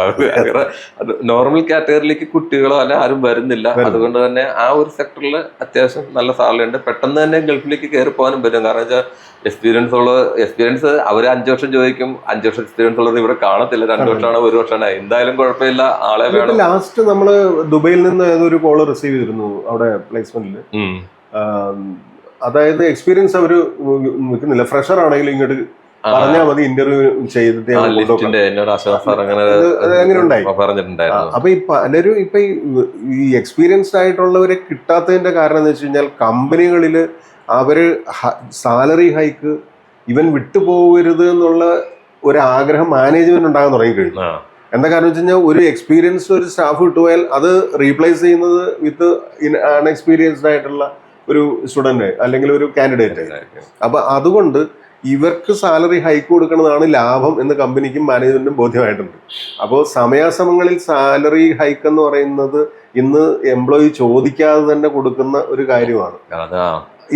നോർമൽ കാറ്റഗറിയിലേക്ക് കുട്ടികളോ അല്ല ആരും വരുന്നില്ല. അതുകൊണ്ട് തന്നെ ആ ഒരു സെക്ടറിൽ അത്യാവശ്യം നല്ല സാലറി ഉണ്ട്. പെട്ടെന്ന് തന്നെ ഗൾഫിലേക്ക് കയറി പോകാനും പറ്റും. കാരണം വെച്ചാൽ എക്സ്പീരിയൻസ് അവർ 5 വർഷം ചോദിക്കും. 5 വർഷം എക്സ്പീരിയൻസ് ഉള്ളത് ഇവിടെ കാണത്തില്ല. 2 വർഷമാണ് 1 വർഷമാണ്. എന്തായാലും കുഴപ്പമില്ല, ആളെ വേണം. ലാസ്റ്റ് നമ്മള് ദുബൈയിൽ നിന്ന് ഏതൊരു കോള് റിസീവ് ചെയ്തിരുന്നു അവിടെ പ്ലേസ്മെന്റിൽ. അതായത് എക്സ്പീരിയൻസ് അവര് നിൽക്കുന്നില്ല, ഫ്രഷർ ആണെങ്കിലും ഇങ്ങോട്ട് പറഞ്ഞാൽ മതി, ഇന്റർവ്യൂ ചെയ്തിട്ട്. അങ്ങനെ ഉണ്ടായി. അപ്പൊ ഈ പലരും ഇപ്പൊ ഈ എക്സ്പീരിയൻസ്ഡ് ആയിട്ടുള്ളവരെ കിട്ടാത്തതിന്റെ കാരണം എന്ന് വെച്ച് കഴിഞ്ഞാൽ കമ്പനികളിൽ അവര് സാലറി ഹൈക്ക് ഇവൻ വിട്ടുപോകരുത് എന്നുള്ള ഒരു ആഗ്രഹം മാനേജ്മെന്റ് ഉണ്ടാകാൻ തുടങ്ങിക്കഴിഞ്ഞു. എന്താ കാരണം വെച്ച് കഴിഞ്ഞാൽ ഒരു എക്സ്പീരിയൻസ്ഡ് ഒരു സ്റ്റാഫ് വിട്ടുപോയാൽ അത് റീപ്ലേസ് ചെയ്യുന്നത് വിത്ത് അൺഎക്സ്പീരിയൻസ്ഡ് ആയിട്ടുള്ള ഒരു സ്റ്റുഡന്റ് അല്ലെങ്കിൽ ഒരു കാൻഡിഡേറ്റ്. അപ്പൊ അതുകൊണ്ട് ഇവർക്ക് സാലറി ഹൈക്ക് കൊടുക്കുന്നതാണ് ലാഭം എന്ന് കമ്പനിക്കും മാനേജ്മെന്റിനും ബോധ്യമായിട്ടുണ്ട്. അപ്പോൾ സമയാസമങ്ങളിൽ സാലറി ഹൈക്ക് എന്ന് പറയുന്നത് ഇന്ന് എംപ്ലോയി ചോദിക്കാതെ തന്നെ കൊടുക്കുന്ന ഒരു കാര്യമാണ്.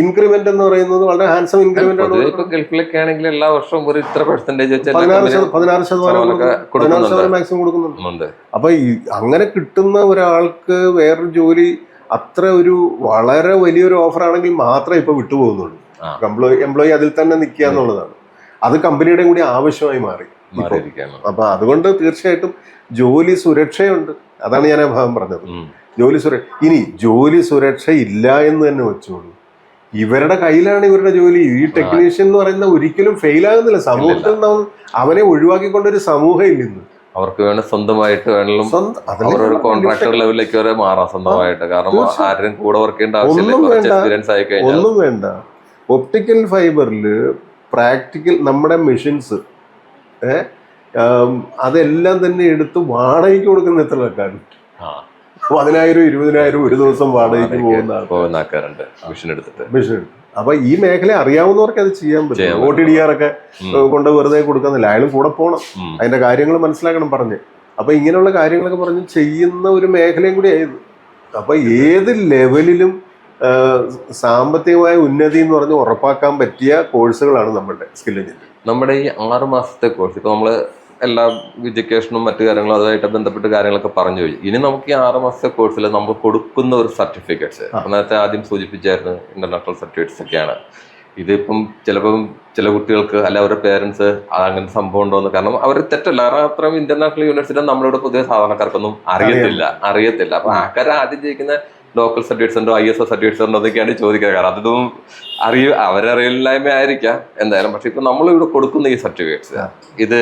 ഇൻക്രിമെന്റ് എന്ന് പറയുന്നത് വളരെ ഹാൻസം ഇൻക്രിമെന്റ് ആണ്. ഗൾഫിലൊക്കെ ആണെങ്കിൽ എല്ലാ വർഷവും ഒരു ഇത്ര പെർസെന്റേജ് 16% മാക്സിമം കൊടുക്കുന്നുണ്ട്. അപ്പൊ അങ്ങനെ കിട്ടുന്ന ഒരാൾക്ക് വേറൊരു ജോലി അത്ര ഒരു വളരെ വലിയൊരു ഓഫർ ആണെങ്കിൽ മാത്രമേ ഇപ്പൊ വിട്ടുപോകുന്നുള്ളൂ. എംപ്ലോയി അതിൽ തന്നെ നിൽക്കുക എന്നുള്ളതാണ്. അത് കമ്പനിയുടെ കൂടി ആവശ്യമായി മാറി. അപ്പൊ അതുകൊണ്ട് തീർച്ചയായിട്ടും ജോലി സുരക്ഷയുണ്ട്. അതാണ് ഞാൻ ആ ഭാഗം പറഞ്ഞത്. ഇനി ജോലി സുരക്ഷ ഇല്ല എന്ന് തന്നെ വെച്ചോളൂ, ഇവരുടെ കയ്യിലാണ് ഇവരുടെ ജോലി. ഈ ടെക്നീഷ്യൻ എന്ന് പറയുന്ന ഒരിക്കലും ഫെയിൽ ആകുന്നില്ല. സമൂഹത്തിൽ അവനെ ഒഴിവാക്കിക്കൊണ്ടൊരു സമൂഹം ഇല്ലെന്ന്. അവർക്ക് വേണം സ്വന്തമായിട്ട് വേണം അവരൊരു കോൺട്രാക്ടർ ലെവലിലേക്ക് വരെ മാറാം സ്വന്തമായിട്ട്. കാരണം ആരും കൂടെ വർക്ക് ചെയ്യേണ്ട ആവശ്യമില്ല. ഒന്നും വേണ്ട. ഒപ്റ്റിക്കൽ ഫൈബറിൽ പ്രാക്ടിക്കൽ നമ്മുടെ മെഷീൻസ് അതെല്ലാം തന്നെ എടുത്ത് വാടകയ്ക്ക് കൊടുക്കുന്ന എത്ര ആൾക്കാരുണ്ട്? 10,000 20,000 ഒരു ദിവസം വാടകയ്ക്ക് പോകുന്ന ആൾക്കാരുണ്ട് മെഷീൻ എടുത്തിട്ട്. അപ്പൊ ഈ മേഖല അറിയാവുന്നവർക്ക് അത് ചെയ്യാൻ പറ്റും. OTDR ഒക്കെ കൊണ്ട് വെറുതെ കൊടുക്കുന്നില്ല, അയാളും കൂടെ പോകണം, അതിന്റെ കാര്യങ്ങൾ മനസ്സിലാക്കണം പറഞ്ഞ്. അപ്പൊ ഇങ്ങനെയുള്ള കാര്യങ്ങളൊക്കെ പറഞ്ഞ് ചെയ്യുന്ന ഒരു മേഖലയും കൂടി ആയത്. അപ്പൊ ഏത് ലെവലിലും സാമ്പത്തികമായ ഉന്നതി എന്ന് പറഞ്ഞ് ഉറപ്പാക്കാൻ പറ്റിയ കോഴ്സുകളാണ് നമ്മുടെ സ്കിൽ എഞ്ചിനീയറിംഗ്. നമ്മുടെ ഈ 6 മാസത്തെ കോഴ്സ് ഇപ്പൊ നമ്മള് എല്ലാ എഡ്യൂക്കേഷനും മറ്റു കാര്യങ്ങളും അതുമായിട്ട് ബന്ധപ്പെട്ട കാര്യങ്ങളൊക്കെ പറഞ്ഞു പോയി. ഇനി നമുക്ക് ഈ 6 മാസത്തെ കോഴ്സിൽ നമ്മൾ കൊടുക്കുന്ന ഒരു സർട്ടിഫിക്കറ്റ്സ് നേരത്തെ ആദ്യം സൂചിപ്പിച്ചായിരുന്നു, ഇന്റർനാഷണൽ സർട്ടിഫിക്കറ്റ്സ് ഒക്കെയാണ്. ഇതിപ്പം ചിലപ്പം ചില കുട്ടികൾക്ക് അല്ല അവരുടെ പേരൻസ് അങ്ങനെ സംഭവം ഉണ്ടോന്ന്, കാരണം അവർ തെറ്റല്ല, കാരണം അത്രയും ഇന്റർനാഷണൽ യൂണിവേഴ്സിറ്റി നമ്മുടെ പൊതുവെ സാധാരണക്കാർക്കൊന്നും അറിയത്തില്ല. അപ്പൊ ആൾക്കാർ ആദ്യം ജയിക്കുന്ന ലോക്കൽ സർട്ടിഫിക്കറ്റ്സ് ഉണ്ടോ, ISO സർട്ടിഫിക്കറ്റ്സ് ഉണ്ടോ എന്നൊക്കെയാണ് ചോദിക്കുക. കാരണം അതൊന്നും അവരറിയില്ലായ്മ ആയിരിക്കാം എന്തായാലും. പക്ഷെ ഇപ്പൊ നമ്മളിവിടെ കൊടുക്കുന്ന ഈ സർട്ടിഫിക്കറ്റ്സ് ഇത്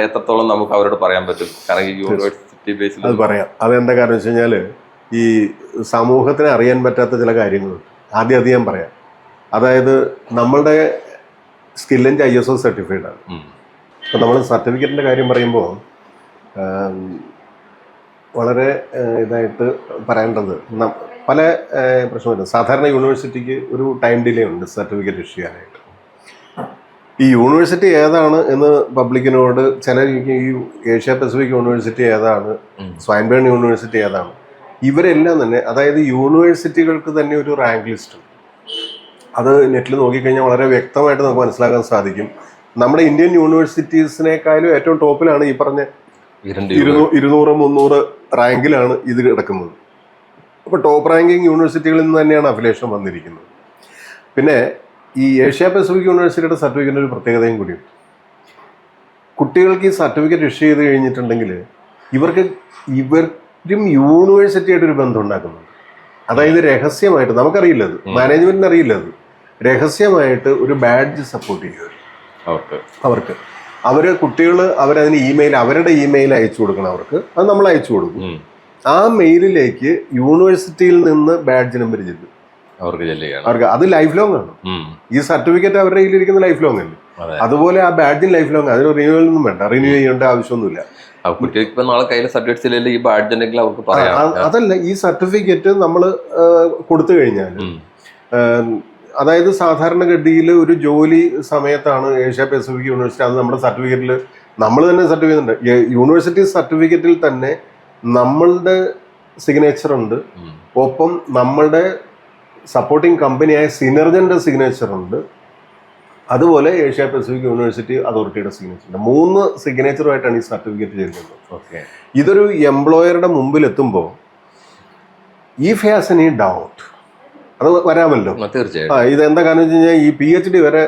എത്രത്തോളം നമുക്ക് അവരോട് പറയാൻ പറ്റും? കാരണം ഈ യൂണിവേഴ്സിറ്റി ബേസിൽ അത് പറയാം. അതെന്താ കാരണം വെച്ച് കഴിഞ്ഞാല് ഈ സമൂഹത്തിന് അറിയാൻ പറ്റാത്ത ചില കാര്യങ്ങളുണ്ട്. ആദ്യം ഞാൻ പറയാം. അതായത് നമ്മളുടെ സ്കിൽ എഞ്ച് ISO സർട്ടിഫൈഡ് ആണ്. അപ്പൊ നമ്മൾ സർട്ടിഫിക്കറ്റിന്റെ കാര്യം പറയുമ്പോൾ വളരെ ഇതായിട്ട് പറയേണ്ടത് പല പ്രശ്നമുണ്ട്. സാധാരണ യൂണിവേഴ്സിറ്റിക്ക് ഒരു ടൈം ഡിലേ ഉണ്ട് സർട്ടിഫിക്കറ്റ് ഇഷ്യൂ ചെയ്യാനായിട്ട്. ഈ യൂണിവേഴ്സിറ്റി ഏതാണ് എന്ന് പബ്ലിക്കിനോട് ചില ഈ ഏഷ്യ പസഫിക് യൂണിവേഴ്സിറ്റി ഏതാണ്, സ്വയംഭേൺ യൂണിവേഴ്സിറ്റി ഏതാണ്, ഇവരെല്ലാം തന്നെ, അതായത് യൂണിവേഴ്സിറ്റികൾക്ക് തന്നെ ഒരു റാങ്ക് ലിസ്റ്റ് ഉണ്ട്. അത് നെറ്റിൽ നോക്കിക്കഴിഞ്ഞാൽ വളരെ വ്യക്തമായിട്ട് നമുക്ക് മനസ്സിലാക്കാൻ സാധിക്കും. നമ്മുടെ ഇന്ത്യൻ യൂണിവേഴ്സിറ്റീസിനേക്കാളും ഏറ്റവും ടോപ്പിലാണ് ഈ പറഞ്ഞ 200-300 റാങ്കിലാണ് ഇത് കിടക്കുന്നത്. അപ്പോൾ ടോപ്പ് റാങ്കിങ് യൂണിവേഴ്സിറ്റികളിൽ നിന്ന് തന്നെയാണ് അഫിലിയേഷൻ വന്നിരിക്കുന്നത്. പിന്നെ ഈ ഏഷ്യ പസഫിക് യൂണിവേഴ്സിറ്റിയുടെ സർട്ടിഫിക്കറ്റിന് ഒരു പ്രത്യേകതയും കൂടിയുണ്ട്. കുട്ടികൾക്ക് ഈ സർട്ടിഫിക്കറ്റ് ഇഷ്യൂ ചെയ്ത് കഴിഞ്ഞിട്ടുണ്ടെങ്കിൽ ഇവരും യൂണിവേഴ്സിറ്റിയായിട്ടൊരു ബന്ധം ഉണ്ടാക്കുന്നുണ്ട്. അതായത് രഹസ്യമായിട്ട്, നമുക്കറിയില്ലത്, മാനേജ്മെന്റിന് അറിയില്ലത്, രഹസ്യമായിട്ട് ഒരു ബാഡ്ജ് സപ്പോർട്ട് ചെയ്യുക അവർക്ക്. കുട്ടികൾ അവരതിന് അവരുടെ ഇമെയിൽ അയച്ചു കൊടുക്കണം അവർക്ക്. അത് നമ്മൾ അയച്ചു കൊടുക്കും. ആ മെയിലിലേക്ക് യൂണിവേഴ്സിറ്റിയിൽ നിന്ന് ബാഡ്ജ് നമ്പർ ചെല്ലും അവർക്ക്. അത് ലൈഫ് ലോങ് ആണ്. ഈ സർട്ടിഫിക്കറ്റ് അവരുടെ കയ്യിലിരിക്കുന്ന ലൈഫ് ലോങ് അല്ലേ. അതുപോലെ ആ ബാഡ്ജിന് ലൈഫ് ലോങ്. അതിന് റിന്യൂവൽ ഒന്നും വേണ്ട, റിന്യൂ ചെയ്യേണ്ട ആവശ്യമൊന്നുമില്ല. അതല്ല, ഈ സർട്ടിഫിക്കറ്റ് നമ്മൾ കൊടുത്തു കഴിഞ്ഞാൽ, അതായത് സാധാരണഗതിയിൽ ഒരു ജോലി സമയത്താണ് ഏഷ്യ പസഫിക് യൂണിവേഴ്സിറ്റി, അത് നമ്മുടെ സർട്ടിഫിക്കറ്റിൽ നമ്മൾ തന്നെ സർട്ടിഫിക്കറ്റ് ഉണ്ട്. യൂണിവേഴ്സിറ്റി സർട്ടിഫിക്കറ്റിൽ തന്നെ നമ്മളുടെ സിഗ്നേച്ചർ ഉണ്ട്. ഒപ്പം നമ്മളുടെ സപ്പോർട്ടിങ് കമ്പനിയായ സിനർജന്റെ സിഗ്നേച്ചർ ഉണ്ട്. അതുപോലെ ഏഷ്യ പസഫിക് യൂണിവേഴ്സിറ്റി അതോറിറ്റിയുടെ സിഗ്നേച്ചർ ഉണ്ട്. 3 സിഗ്നേച്ചറുമായിട്ടാണ് ഈ സർട്ടിഫിക്കറ്റ് ചെയ്യുന്നത്. ഇതൊരു എംപ്ലോയറുടെ മുമ്പിൽ എത്തുമ്പോൾ ഇഫ് ഹാസ് എനി ഡൗട്ട് അത് വരാമല്ലോ. തീർച്ചയായും. ഇതെന്താ കാരണം വെച്ച് കഴിഞ്ഞാൽ ഈ PhD വരെ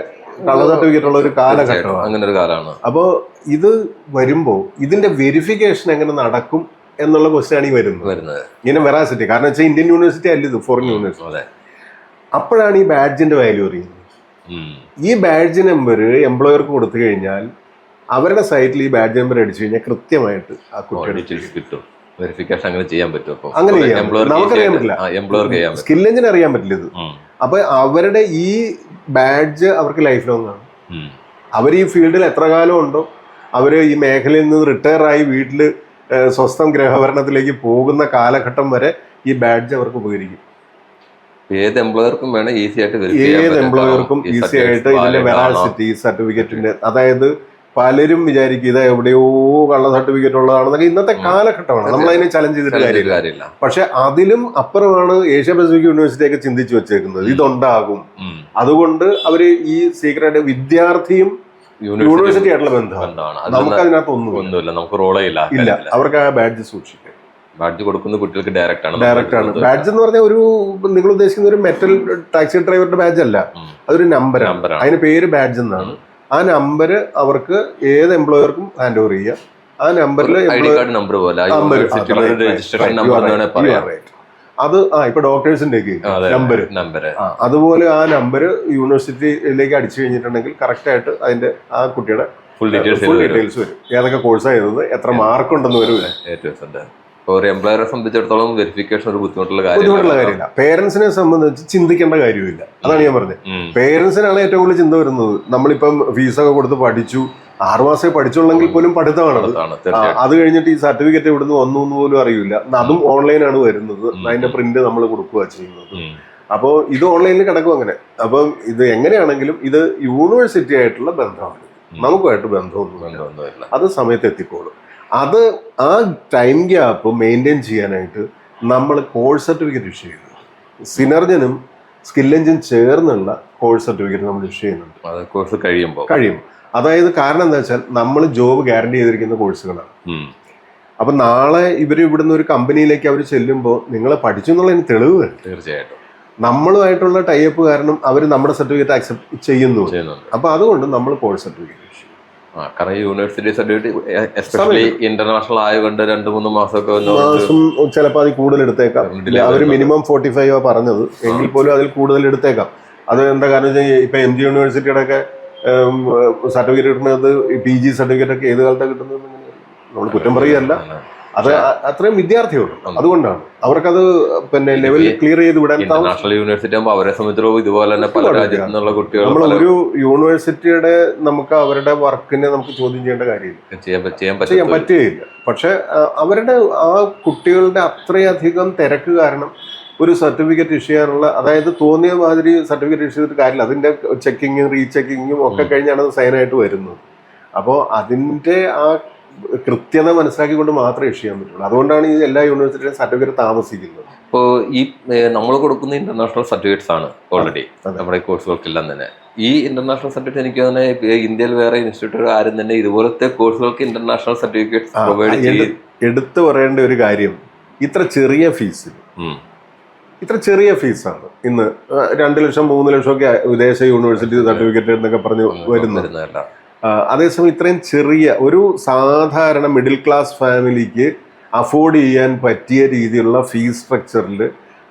കളർ സർട്ടിഫിക്കറ്റ് ഉള്ള ഒരു കാലഘട്ടമാണ്. അങ്ങനെ ഒരു കാലമാണ്. അപ്പോൾ ഇത് വരുമ്പോൾ ഇതിന്റെ വെരിഫിക്കേഷൻ എങ്ങനെ നടക്കും എന്നുള്ള ക്വസ്റ്റ്യൻ ആണ് ഈ വരുന്നത്. ഇങ്ങനെ വെറാസിറ്റി, കാരണം വെച്ചാൽ ഇന്ത്യൻ യൂണിവേഴ്സിറ്റി അല്ല ഇത്, ഫോറിൻ യൂണിവേഴ്സിറ്റി. അപ്പോഴാണ് ഈ ബാഡ്ജിന്റെ വാല്യൂ അറിയുന്നത്. ഈ ബാഡ്ജ് നമ്പർ എംപ്ലോയർക്ക് കൊടുത്തു കഴിഞ്ഞാൽ അവരുടെ സൈറ്റിൽ ഈ ബാഡ്ജ് നമ്പർ അടിച്ചു കഴിഞ്ഞാൽ കൃത്യമായിട്ട് ആ കുട്ടിയുടെ കിട്ടും. വെരിഫിക്കേഷൻ അങ്ങനെ ചെയ്യാൻ പറ്റും. അങ്ങനെ നമുക്കറിയാൻ പറ്റില്ല, സ്കിൽ എഞ്ചിന് അറിയാൻ പറ്റില്ല ഇത്. അപ്പൊ അവരുടെ ഈ ബാഡ്ജ് അവർക്ക് ലൈഫ് ലോങ് ആണ്. അവർ ഈ ഫീൽഡിൽ എത്ര കാലം ഉണ്ടോ അവർ ഈ മേഖലയിൽ നിന്ന് റിട്ടയർ ആയി വീട്ടിൽ സ്വസ്ഥം ഗ്രഹഭരണത്തിലേക്ക് പോകുന്ന കാലഘട്ടം വരെ ഈ ബാഡ്ജ് അവർക്ക് ഉപകരിക്കും. ഏത് എംപ്ലോയർക്കും വേണം ഈസി ആയിട്ട് ഏത് എംപ്ലോയർക്കും ഈസി ആയിട്ട് ഇതിന്റെ വെറാസിറ്റി സർട്ടിഫിക്കറ്റിന്റെ, അതായത് പലരും വിചാരിക്കും ഇത് എവിടെയോ കള്ള സർട്ടിഫിക്കറ്റ് ഉള്ളതാണെന്നൊക്കെ. ഇന്നത്തെ കാലഘട്ടമാണ്, നമ്മൾ അതിനെ ചലഞ്ച് ചെയ്തിട്ട് കാര്യമില്ല. പക്ഷെ അതിലും അപ്പുറമാണ് ഏഷ്യ പസഫിക് യൂണിവേഴ്സിറ്റി ഒക്കെ ചിന്തിച്ചു വെച്ചേക്കുന്നത്. ഇതുണ്ടാകും, അതുകൊണ്ട് അവര് ഈ സീക്രട്ട് വിദ്യാർത്ഥിയും യൂണിവേഴ്സിറ്റി ആയിട്ടുള്ള ബന്ധമാണ്. നമുക്ക് അതിനകത്ത് ഒന്നുമില്ല, നമുക്ക് റോളയില്ല. അവർക്ക് ആ ബാഡ്ജ് സൂക്ഷിക്കും. ബാഡ്ജ് കൊടുക്കുന്ന കുട്ടികൾക്ക് ഡയറക്റ്റ് ആണ്. ബാഡ്ജ് എന്ന് പറഞ്ഞാൽ ഒരു നിങ്ങൾ ഉദ്ദേശിക്കുന്ന ഒരു മെറ്റൽ ടാക്സി ഡ്രൈവറുടെ ബാഡ്ജ് അല്ല, അതൊരു നമ്പറാണ്. അതിന് പേര് ബാഡ്ജ് എന്നാണ്. ആ നമ്പർ അവർക്ക് ഏത് എംപ്ലോയർക്കും ഹാൻഡ് ഓവർ ചെയ്യാം. ആ നമ്പറിൽ നമ്പർ പോലെ അത് ഇപ്പൊ ഡോക്ടേഴ്സിന്റെ നമ്പർ, അതുപോലെ ആ നമ്പർ യൂണിവേഴ്സിറ്റിയിലേക്ക് അടിച്ചു കഴിഞ്ഞിട്ടുണ്ടെങ്കിൽ കറക്റ്റ് ആയിട്ട് അതിന്റെ ആ കുട്ടിയുടെ ഫുൾ ഡീറ്റെയിൽസ് വരും. ഏതൊക്കെ കോഴ്സാണ് ചെയ്തത്, എത്ര മാർക്ക് ഉണ്ടെന്ന് വരും. ഒരു എംപ്ലോയറെ സംബന്ധിച്ചിടത്തോളം വെരിഫിക്കേഷൻ ഒരു ബുദ്ധിമുട്ടുള്ള കാര്യമില്ല. പേരൻസിനെ സംബന്ധിച്ച് ചിന്തിക്കേണ്ട കാര്യമില്ല. അതാണ് ഞാൻ പറഞ്ഞത്. പേരൻസിനാണ് ഏറ്റവും കൂടുതൽ ചിന്ത വരുന്നത്. നമ്മളിപ്പം ഫീസൊക്കെ കൊടുത്ത് പഠിച്ചു, 6 മാസമേ പഠിച്ചുള്ളെങ്കിൽ പോലും പഠിത്തമാണത്. അത് കഴിഞ്ഞിട്ട് ഈ സർട്ടിഫിക്കറ്റ് ഇവിടുന്ന് വന്നു എന്ന് പോലും അറിയില്ല. അതും ഓൺലൈനാണ് വരുന്നത്. അതിന്റെ പ്രിന്റ് നമ്മൾ കൊടുക്കുക ചെയ്യുന്നത്. അപ്പോൾ ഇത് ഓൺലൈനിൽ കിടക്കും അങ്ങനെ. അപ്പം ഇത് എങ്ങനെയാണെങ്കിലും ഇത് യൂണിവേഴ്സിറ്റി ആയിട്ടുള്ള ബന്ധമാണ്, നമുക്കുമായിട്ട് ബന്ധമൊന്നുമില്ല. അത് സമയത്ത് എത്തിക്കോളും. അത് ആ ടൈം ഗ്യാപ്പ് മെയിൻറ്റെയിൻ ചെയ്യാനായിട്ട് നമ്മൾ കോഴ്സ് സർട്ടിഫിക്കറ്റ് ഇഷ്യൂ ചെയ്യുന്നു. സിനർജനും സ്കിൽ എഞ്ചിൻ ചേർന്നുള്ള കോഴ്സ് സർട്ടിഫിക്കറ്റ് നമ്മൾ ഇഷ്യൂ ചെയ്യുന്നുണ്ട്. കോഴ്സ് കഴിയും. അതായത് കാരണം എന്താ വെച്ചാൽ നമ്മൾ ജോബ് ഗ്യാരണ്ടി ചെയ്തിരിക്കുന്ന കോഴ്സുകളാണ്. അപ്പൊ നാളെ ഇവർ ഇവിടുന്ന് ഒരു കമ്പനിയിലേക്ക് അവർ ചെല്ലുമ്പോൾ നിങ്ങൾ പഠിച്ചു എന്നുള്ളതിന് തെളിവ് വേണം. തീർച്ചയായിട്ടും നമ്മളുമായിട്ടുള്ള ടൈപ്പ് കാരണം അവർ നമ്മുടെ സർട്ടിഫിക്കറ്റ് ആക്സെപ്റ്റ് ചെയ്യുന്നു. അപ്പൊ അതുകൊണ്ട് നമ്മൾ കോഴ്സ് സർട്ടിഫിക്കറ്റ് കാരണം യൂണിവേഴ്സിറ്റി സർട്ടിഫിക്കറ്റ് എസ്പെഷ്യലി ഇന്റർനാഷണൽ ആയതുകൊണ്ട് 2-3 മാസം ചിലപ്പോൾ അതിൽ കൂടുതൽ എടുത്തേക്കാം. അവർ മിനിമം 45 പറഞ്ഞത്, എങ്കിൽ പോലും അതിൽ കൂടുതൽ എടുത്തേക്കാം. അത് എന്താ കാരണം വെച്ചാൽ ഇപ്പൊ MG യൂണിവേഴ്സിറ്റിയുടെ ഒക്കെ സർട്ടിഫിക്കറ്റ് കിട്ടുന്നത്, PG സർട്ടിഫിക്കറ്റ് ഒക്കെ ഏത് കാലത്താണ് കിട്ടുന്നത് നമ്മൾ കുറ്റം പറയുകയല്ല. അത് അത്രയും വിദ്യാർത്ഥികളുണ്ട്. അതുകൊണ്ടാണ് അവർക്കത് പിന്നെ ലെവൽ ക്ലിയർ ചെയ്ത് വിടാൻ. നാഷണൽ യൂണിവേഴ്സിറ്റി ആകുമ്പോൾ അവരെ സംബന്ധിച്ചിടത്തോളം ഇതുപോലെ തന്നെ പല രാജ്യത്തു നിന്നുള്ള കുട്ടികൾ, നമ്മൾ ഒരു യൂണിവേഴ്സിറ്റിയുടെ നമുക്ക് അവരുടെ വർക്കിനെ നമുക്ക് ചോദ്യം ചെയ്യേണ്ട കാര്യമില്ല, ചെയ്യാൻ പറ്റുകയില്ല. പക്ഷെ അവരുടെ ആ കുട്ടികളുടെ അത്രയധികം തിരക്ക് കാരണം ഒരു സർട്ടിഫിക്കറ്റ് ഇഷ്യൂ ചെയ്യാനുള്ള, അതായത് തോന്നിയ മാതിരി സർട്ടിഫിക്കറ്റ് ഇഷ്യൂ ചെയ്തിട്ട് കാര്യമില്ല. അതിന്റെ ചെക്കിങ്ങും റീചെക്കിങ്ങും ഒക്കെ കഴിഞ്ഞാണ് അത് സൈനായിട്ട് വരുന്നത്. അപ്പോൾ അതിന്റെ ആ കൃത്യത മനസ്സിലാക്കിക്കൊണ്ട് മാത്രമേ ഇഷ്യൂ ചെയ്യാൻ പറ്റുള്ളൂ. അതുകൊണ്ടാണ് ഈ എല്ലാ യൂണിവേഴ്സിറ്റിയും സർട്ടിഫിക്കറ്റ് താമസിക്കുന്നത്. ഇപ്പോൾ ഈ നമ്മൾ കൊടുക്കുന്ന ഇന്റർനാഷണൽ സർട്ടിഫിക്കറ്റ്സ് ആണ് ഓൾറെഡി നമ്മുടെ കോഴ്സുകൾക്കെല്ലാം തന്നെ. ഈ ഇന്റർനാഷണൽ സർട്ടിഫിക്കറ്റ് എനിക്ക് തന്നെ ഇന്ത്യയിൽ വേറെ ഇൻസ്റ്റിറ്റ്യൂട്ടുകൾ ആരും തന്നെ ഇതുപോലത്തെ കോഴ്സുകൾക്ക് ഇന്റർനാഷണൽ സർട്ടിഫിക്കറ്റ്സ് പ്രൊവൈഡ് ചെയ്ത്. എടുത്തു പറയേണ്ട ഒരു കാര്യം, ഇത്ര ചെറിയ ഫീസാണ് ഇന്ന് 2 ലക്ഷം 3 ലക്ഷം ഒക്കെ വിദേശ യൂണിവേഴ്സിറ്റി സർട്ടിഫിക്കറ്റ് എന്നൊക്കെ പറഞ്ഞ് വരുന്നതല്ല. അതേസമയം ഇത്രയും ചെറിയ ഒരു സാധാരണ മിഡിൽ ക്ലാസ് ഫാമിലിക്ക് അഫോർഡ് ചെയ്യാൻ പറ്റിയ രീതിയിലുള്ള ഫീസ് സ്ട്രക്ചറിൽ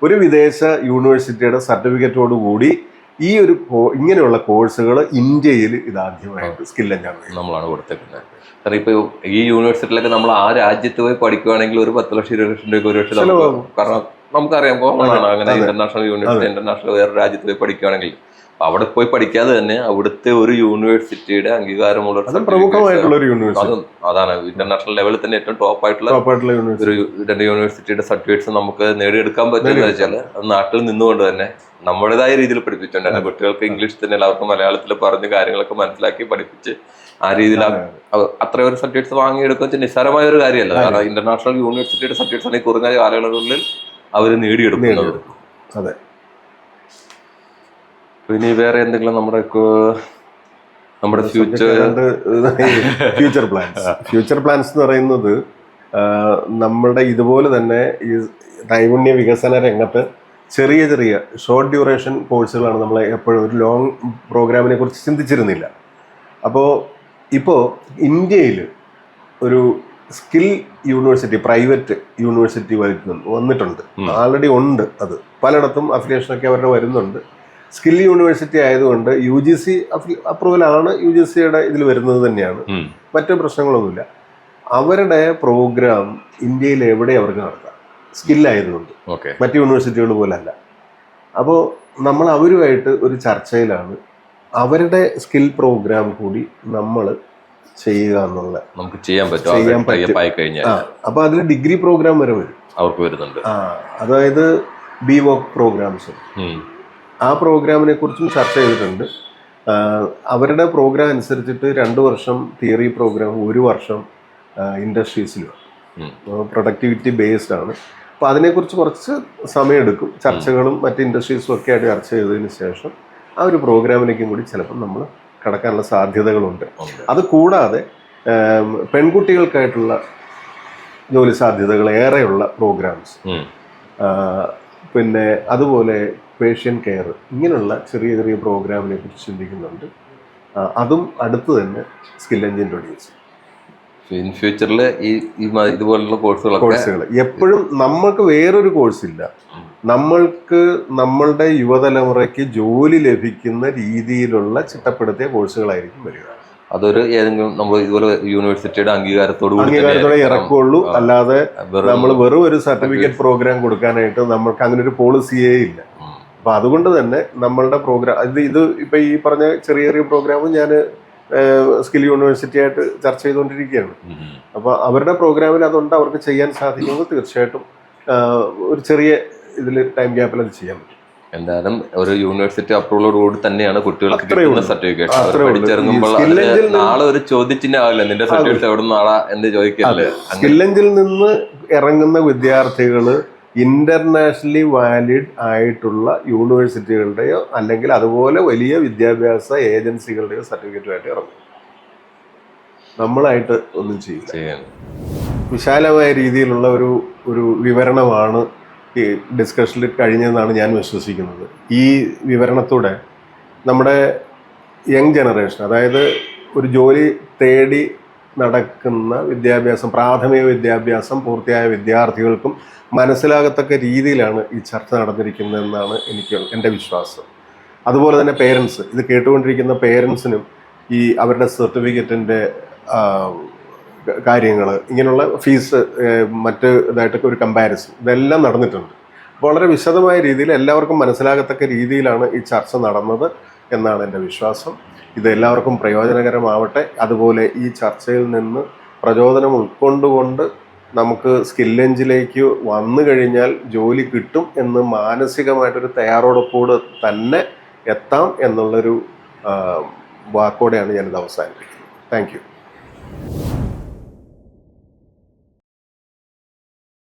ഒരു വിദേശ യൂണിവേഴ്സിറ്റിയുടെ സർട്ടിഫിക്കറ്റോട് കൂടി ഈ ഒരു ഇങ്ങനെയുള്ള കോഴ്സുകൾ ഇന്ത്യയിൽ ഇതാദ്യമായിട്ട് സ്കിൽ എഞ്ചിനീയറിംഗ് നമ്മളാണ് കൊടുത്തേക്കുന്നത്. കാരണം ഇപ്പോൾ ഈ യൂണിവേഴ്സിറ്റിയിലൊക്കെ നമ്മൾ ആ രാജ്യത്ത് പോയി പഠിക്കുകയാണെങ്കിൽ ഒരു 10 ലക്ഷം 20 ലക്ഷം രൂപ ഒരു വർഷം, കാരണം നമുക്കറിയാം കോമണാണ് അങ്ങനെ ഇന്റർനാഷണൽ യൂണിവേഴ്സിറ്റി ഇന്റർനാഷണൽ വേറെ രാജ്യത്ത് പോയി പഠിക്കുകയാണെങ്കിൽ അവിടെ പോയി പഠിക്കാതെ തന്നെ അവിടുത്തെ ഒരു യൂണിവേഴ്സിറ്റിയുടെ അംഗീകാരമുള്ള പ്രമുഖമായിട്ടുള്ള ഒരു യൂണിവേഴ്സിറ്റി, അതാണ് ഇന്റർനാഷണൽ ലെവലിൽ തന്നെ ഏറ്റവും ടോപ്പ് ആയിട്ടുള്ള ഒരു 2 യൂണിവേഴ്സിറ്റിയുടെ സർട്ടിഫിക്കറ്റ്സ് നമുക്ക് നേടിയെടുക്കാൻ പറ്റുമെന്ന് വെച്ചാൽ നാട്ടിൽ നിന്നുകൊണ്ട് തന്നെ നമ്മുടേതായ രീതിയിൽ പഠിപ്പിച്ചിട്ടുണ്ട്. കുട്ടികൾക്ക് ഇംഗ്ലീഷ് തന്നെ അവർക്ക് മലയാളത്തിൽ പറഞ്ഞ് കാര്യങ്ങളൊക്കെ മനസ്സിലാക്കി പഠിപ്പിച്ച് ആ രീതിയിൽ അത്രയും ഒരു സർട്ടിഫിക്കറ്റ്സ് വാങ്ങിയെടുക്കുക വെച്ചാൽ നിസ്സാരമായ ഒരു കാര്യമല്ല. കാരണം ഇന്റർനാഷണൽ യൂണിവേഴ്സിറ്റിയുടെ സർട്ടിഫിക്കറ്റ്സ് ആണെങ്കിൽ കുറഞ്ഞ കാലയളവുകളിൽ അവർ നേടിയെടുക്കുന്നത്. അതെ. ഇനി വേറെ എന്തെങ്കിലും നമ്മുടെ ഫ്യൂച്ചർ പ്ലാൻസ് എന്ന് പറയുന്നത് നമ്മുടെ ഇതുപോലെ തന്നെ ഈ നൈപുണ്യ വികസന രംഗത്ത് ചെറിയ ഷോർട്ട് ഡ്യൂറേഷൻ കോഴ്സുകളാണ് നമ്മൾ എപ്പോഴും ഒരു ലോങ് പ്രോഗ്രാമിനെ കുറിച്ച് ചിന്തിച്ചിരുന്നില്ല. അപ്പോൾ ഇപ്പോൾ ഇന്ത്യയിൽ ഒരു സ്കിൽ യൂണിവേഴ്സിറ്റി, പ്രൈവറ്റ് യൂണിവേഴ്സിറ്റി വന്നിട്ടുണ്ട്, ആൾറെഡി ഉണ്ട്. അത് പലയിടത്തും അഫിലിയേഷനൊക്കെ അവരുടെ വരുന്നുണ്ട്. സ്കിൽ യൂണിവേഴ്സിറ്റി ആയതുകൊണ്ട് UGC അപ്രൂവലാണ്, UGCയുടെ ഇതിൽ വരുന്നത് തന്നെയാണ്, മറ്റു പ്രശ്നങ്ങളൊന്നുമില്ല. അവരുടെ പ്രോഗ്രാം ഇന്ത്യയിൽ എവിടെ അവർക്ക് നടത്താം, സ്കില്ലായതുകൊണ്ട്, മറ്റു യൂണിവേഴ്സിറ്റികൾ പോലെ അല്ല. അപ്പോൾ നമ്മൾ അവരുമായിട്ട് ഒരു ചർച്ചയിലാണ്. അവരുടെ സ്കിൽ പ്രോഗ്രാം കൂടി നമ്മൾ ചെയ്യുക എന്നുള്ള നമുക്ക് ചെയ്യാൻ ചെയ്യാൻ പറ്റും പറ്റും. ആയി കഴിഞ്ഞാൽ അപ്പൊ അതിൽ ഡിഗ്രി പ്രോഗ്രാം വരെ വരും അവർക്ക് വരുന്നുണ്ട്. അതായത് ബി വർക്ക് പ്രോഗ്രാംസ്. ആ പ്രോഗ്രാമിനെ കുറിച്ചും ചർച്ച ചെയ്തിട്ടുണ്ട്. അവരുടെ പ്രോഗ്രാം അനുസരിച്ചിട്ട് 2 വർഷം തിയറി പ്രോഗ്രാം, 1 വർഷം ഇൻഡസ്ട്രീസിലും പ്രൊഡക്ടിവിറ്റി ബേസ്ഡ് ആണ്. അപ്പോൾ അതിനെക്കുറിച്ച് കുറച്ച് സമയമെടുക്കും. ചർച്ചകളും മറ്റ് ഇൻഡസ്ട്രീസും ഒക്കെ ആയിട്ട് ചർച്ച ചെയ്തതിന് ശേഷം ആ ഒരു പ്രോഗ്രാമിലേക്കും കൂടി ചിലപ്പം നമ്മൾ കടക്കാനുള്ള സാധ്യതകളുണ്ട്. അത് കൂടാതെ പെൺകുട്ടികൾക്കായിട്ടുള്ള ജോലി സാധ്യതകൾ ഏറെയുള്ള പ്രോഗ്രാംസ്, പിന്നെ അതുപോലെ പേഷ്യൻ കെയർ, ഇങ്ങനെയുള്ള ചെറിയ ചെറിയ പ്രോഗ്രാമിനെ കുറിച്ച് ചിന്തിക്കുന്നുണ്ട്. അതും അടുത്ത് തന്നെ സ്കിൽ എഞ്ചിൻ ഇൻട്രൊഡ്യൂസ്. ഇൻ ഫ്യൂച്ചറിൽ ഈ ഇതുപോലുള്ള കോഴ്സുകൾ എപ്പോഴും നമ്മൾക്ക് വേറൊരു കോഴ്സില്ല. നമ്മൾക്ക് നമ്മളുടെ യുവതലമുറയ്ക്ക് ജോലി ലഭിക്കുന്ന രീതിയിലുള്ള ചിട്ടപ്പെടുത്തിയ കോഴ്സുകളായിരിക്കും വരിക. അതൊരു ഏതെങ്കിലും നമ്മൾ ഇതുപോലെ യൂണിവേഴ്സിറ്റിയുടെ അംഗീകാരത്തോടെ ഇറക്കുള്ളൂ. അല്ലാതെ നമ്മൾ വെറും ഒരു സർട്ടിഫിക്കറ്റ് പ്രോഗ്രാം കൊടുക്കാനായിട്ട് നമ്മൾക്ക് അങ്ങനെ ഒരു പോളിസിയേ ഇല്ല. അപ്പൊ അതുകൊണ്ട് തന്നെ നമ്മളുടെ പ്രോഗ്രാം ഇത് ഇപ്പൊ ഈ പറഞ്ഞ ചെറിയ ചെറിയ പ്രോഗ്രാമും ഞാൻ സ്കിൽ യൂണിവേഴ്സിറ്റി ആയിട്ട് ചർച്ച ചെയ്തുകൊണ്ടിരിക്കുകയാണ്. അപ്പൊ അവരുടെ പ്രോഗ്രാമിൽ അതുകൊണ്ട് അവർക്ക് ചെയ്യാൻ സാധിക്കുമ്പോൾ തീർച്ചയായിട്ടും ഒരു ചെറിയ ഇതിൽ ടൈം ഗ്യാപ്പിൽ അത് ചെയ്യാൻ പറ്റും. എന്തായാലും ഒരു യൂണിവേഴ്സിറ്റി അപ്രൂവലോടുകൂടി തന്നെയാണ് കുട്ടികൾക്ക് കിട്ടുന്ന സർട്ടിഫിക്കറ്റ്. പഠിച്ചിറങ്ങുമ്പോൾ നാളെ ഒരു ചോദ്യത്തിന് ആവില്ല നിന്റെ സർട്ടിഫിക്കറ്റ് എവിടെ നിന്നാളാ എന്ന് ചോദിക്കില്ലേ. സ്കില്ലെഞ്ചിൽ നിന്ന് ഇറങ്ങുന്ന വിദ്യാർത്ഥികൾ ഇന്റർനാഷണലി വാലിഡ് ആയിട്ടുള്ള യൂണിവേഴ്സിറ്റികളുടെയോ അല്ലെങ്കിൽ അതുപോലെ വലിയ വിദ്യാഭ്യാസ ഏജൻസികളുടെയോ സർട്ടിഫിക്കറ്റുമായിട്ട് ഇറങ്ങും. നമ്മളായിട്ട് ഒന്നും ചെയ്യില്ല. വിശാലമായ രീതിയിലുള്ള ഒരു വിവരണമാണ് ഈ ഡിസ്കഷനിൽ കഴിഞ്ഞതെന്നാണ് ഞാൻ വിശ്വസിക്കുന്നത്. ഈ വിവരണത്തോടെ നമ്മുടെ യങ് ജനറേഷൻ, അതായത് ഒരു ജോലി തേടി നടക്കുന്ന വിദ്യാഭ്യാസം, പ്രാഥമിക വിദ്യാഭ്യാസം പൂർത്തിയായ വിദ്യാർത്ഥികൾക്കും മനസ്സിലാകത്തക്ക രീതിയിലാണ് ഈ ചർച്ച നടന്നിരിക്കുന്നതെന്നാണ് എൻ്റെ വിശ്വാസം. അതുപോലെ തന്നെ പേരൻസ്, ഇത് കേട്ടുകൊണ്ടിരിക്കുന്ന പേരൻസിനും ഈ അവരുടെ സർട്ടിഫിക്കറ്റിൻ്റെ കാര്യങ്ങൾ, ഇങ്ങനെയുള്ള ഫീസ്, മറ്റ് ഇതായിട്ടൊക്കെ ഒരു കമ്പാരിസൺ, ഇതെല്ലാം നടന്നിട്ടുണ്ട്. വളരെ വിശദമായ രീതിയിൽ എല്ലാവർക്കും മനസ്സിലാകത്തക്ക രീതിയിലാണ് ഈ ചർച്ച നടന്നത് എന്നാണ് എൻ്റെ വിശ്വാസം. ഇത് എല്ലാവർക്കും പ്രയോജനകരമാവട്ടെ. അതുപോലെ ഈ ചർച്ചയിൽ നിന്ന് പ്രചോദനം ഉൾക്കൊണ്ടുകൊണ്ട് നമുക്ക് സ്കില്ലെഞ്ചിലേക്ക് വന്നു കഴിഞ്ഞാൽ ജോലി കിട്ടും എന്ന് മാനസികമായിട്ടൊരു തയ്യാറെടുപ്പോട് തന്നെ എത്താം എന്നുള്ളൊരു വാക്കോടെയാണ് ഞാനിത് അവസാനിപ്പിക്കുന്നത്. Thank you.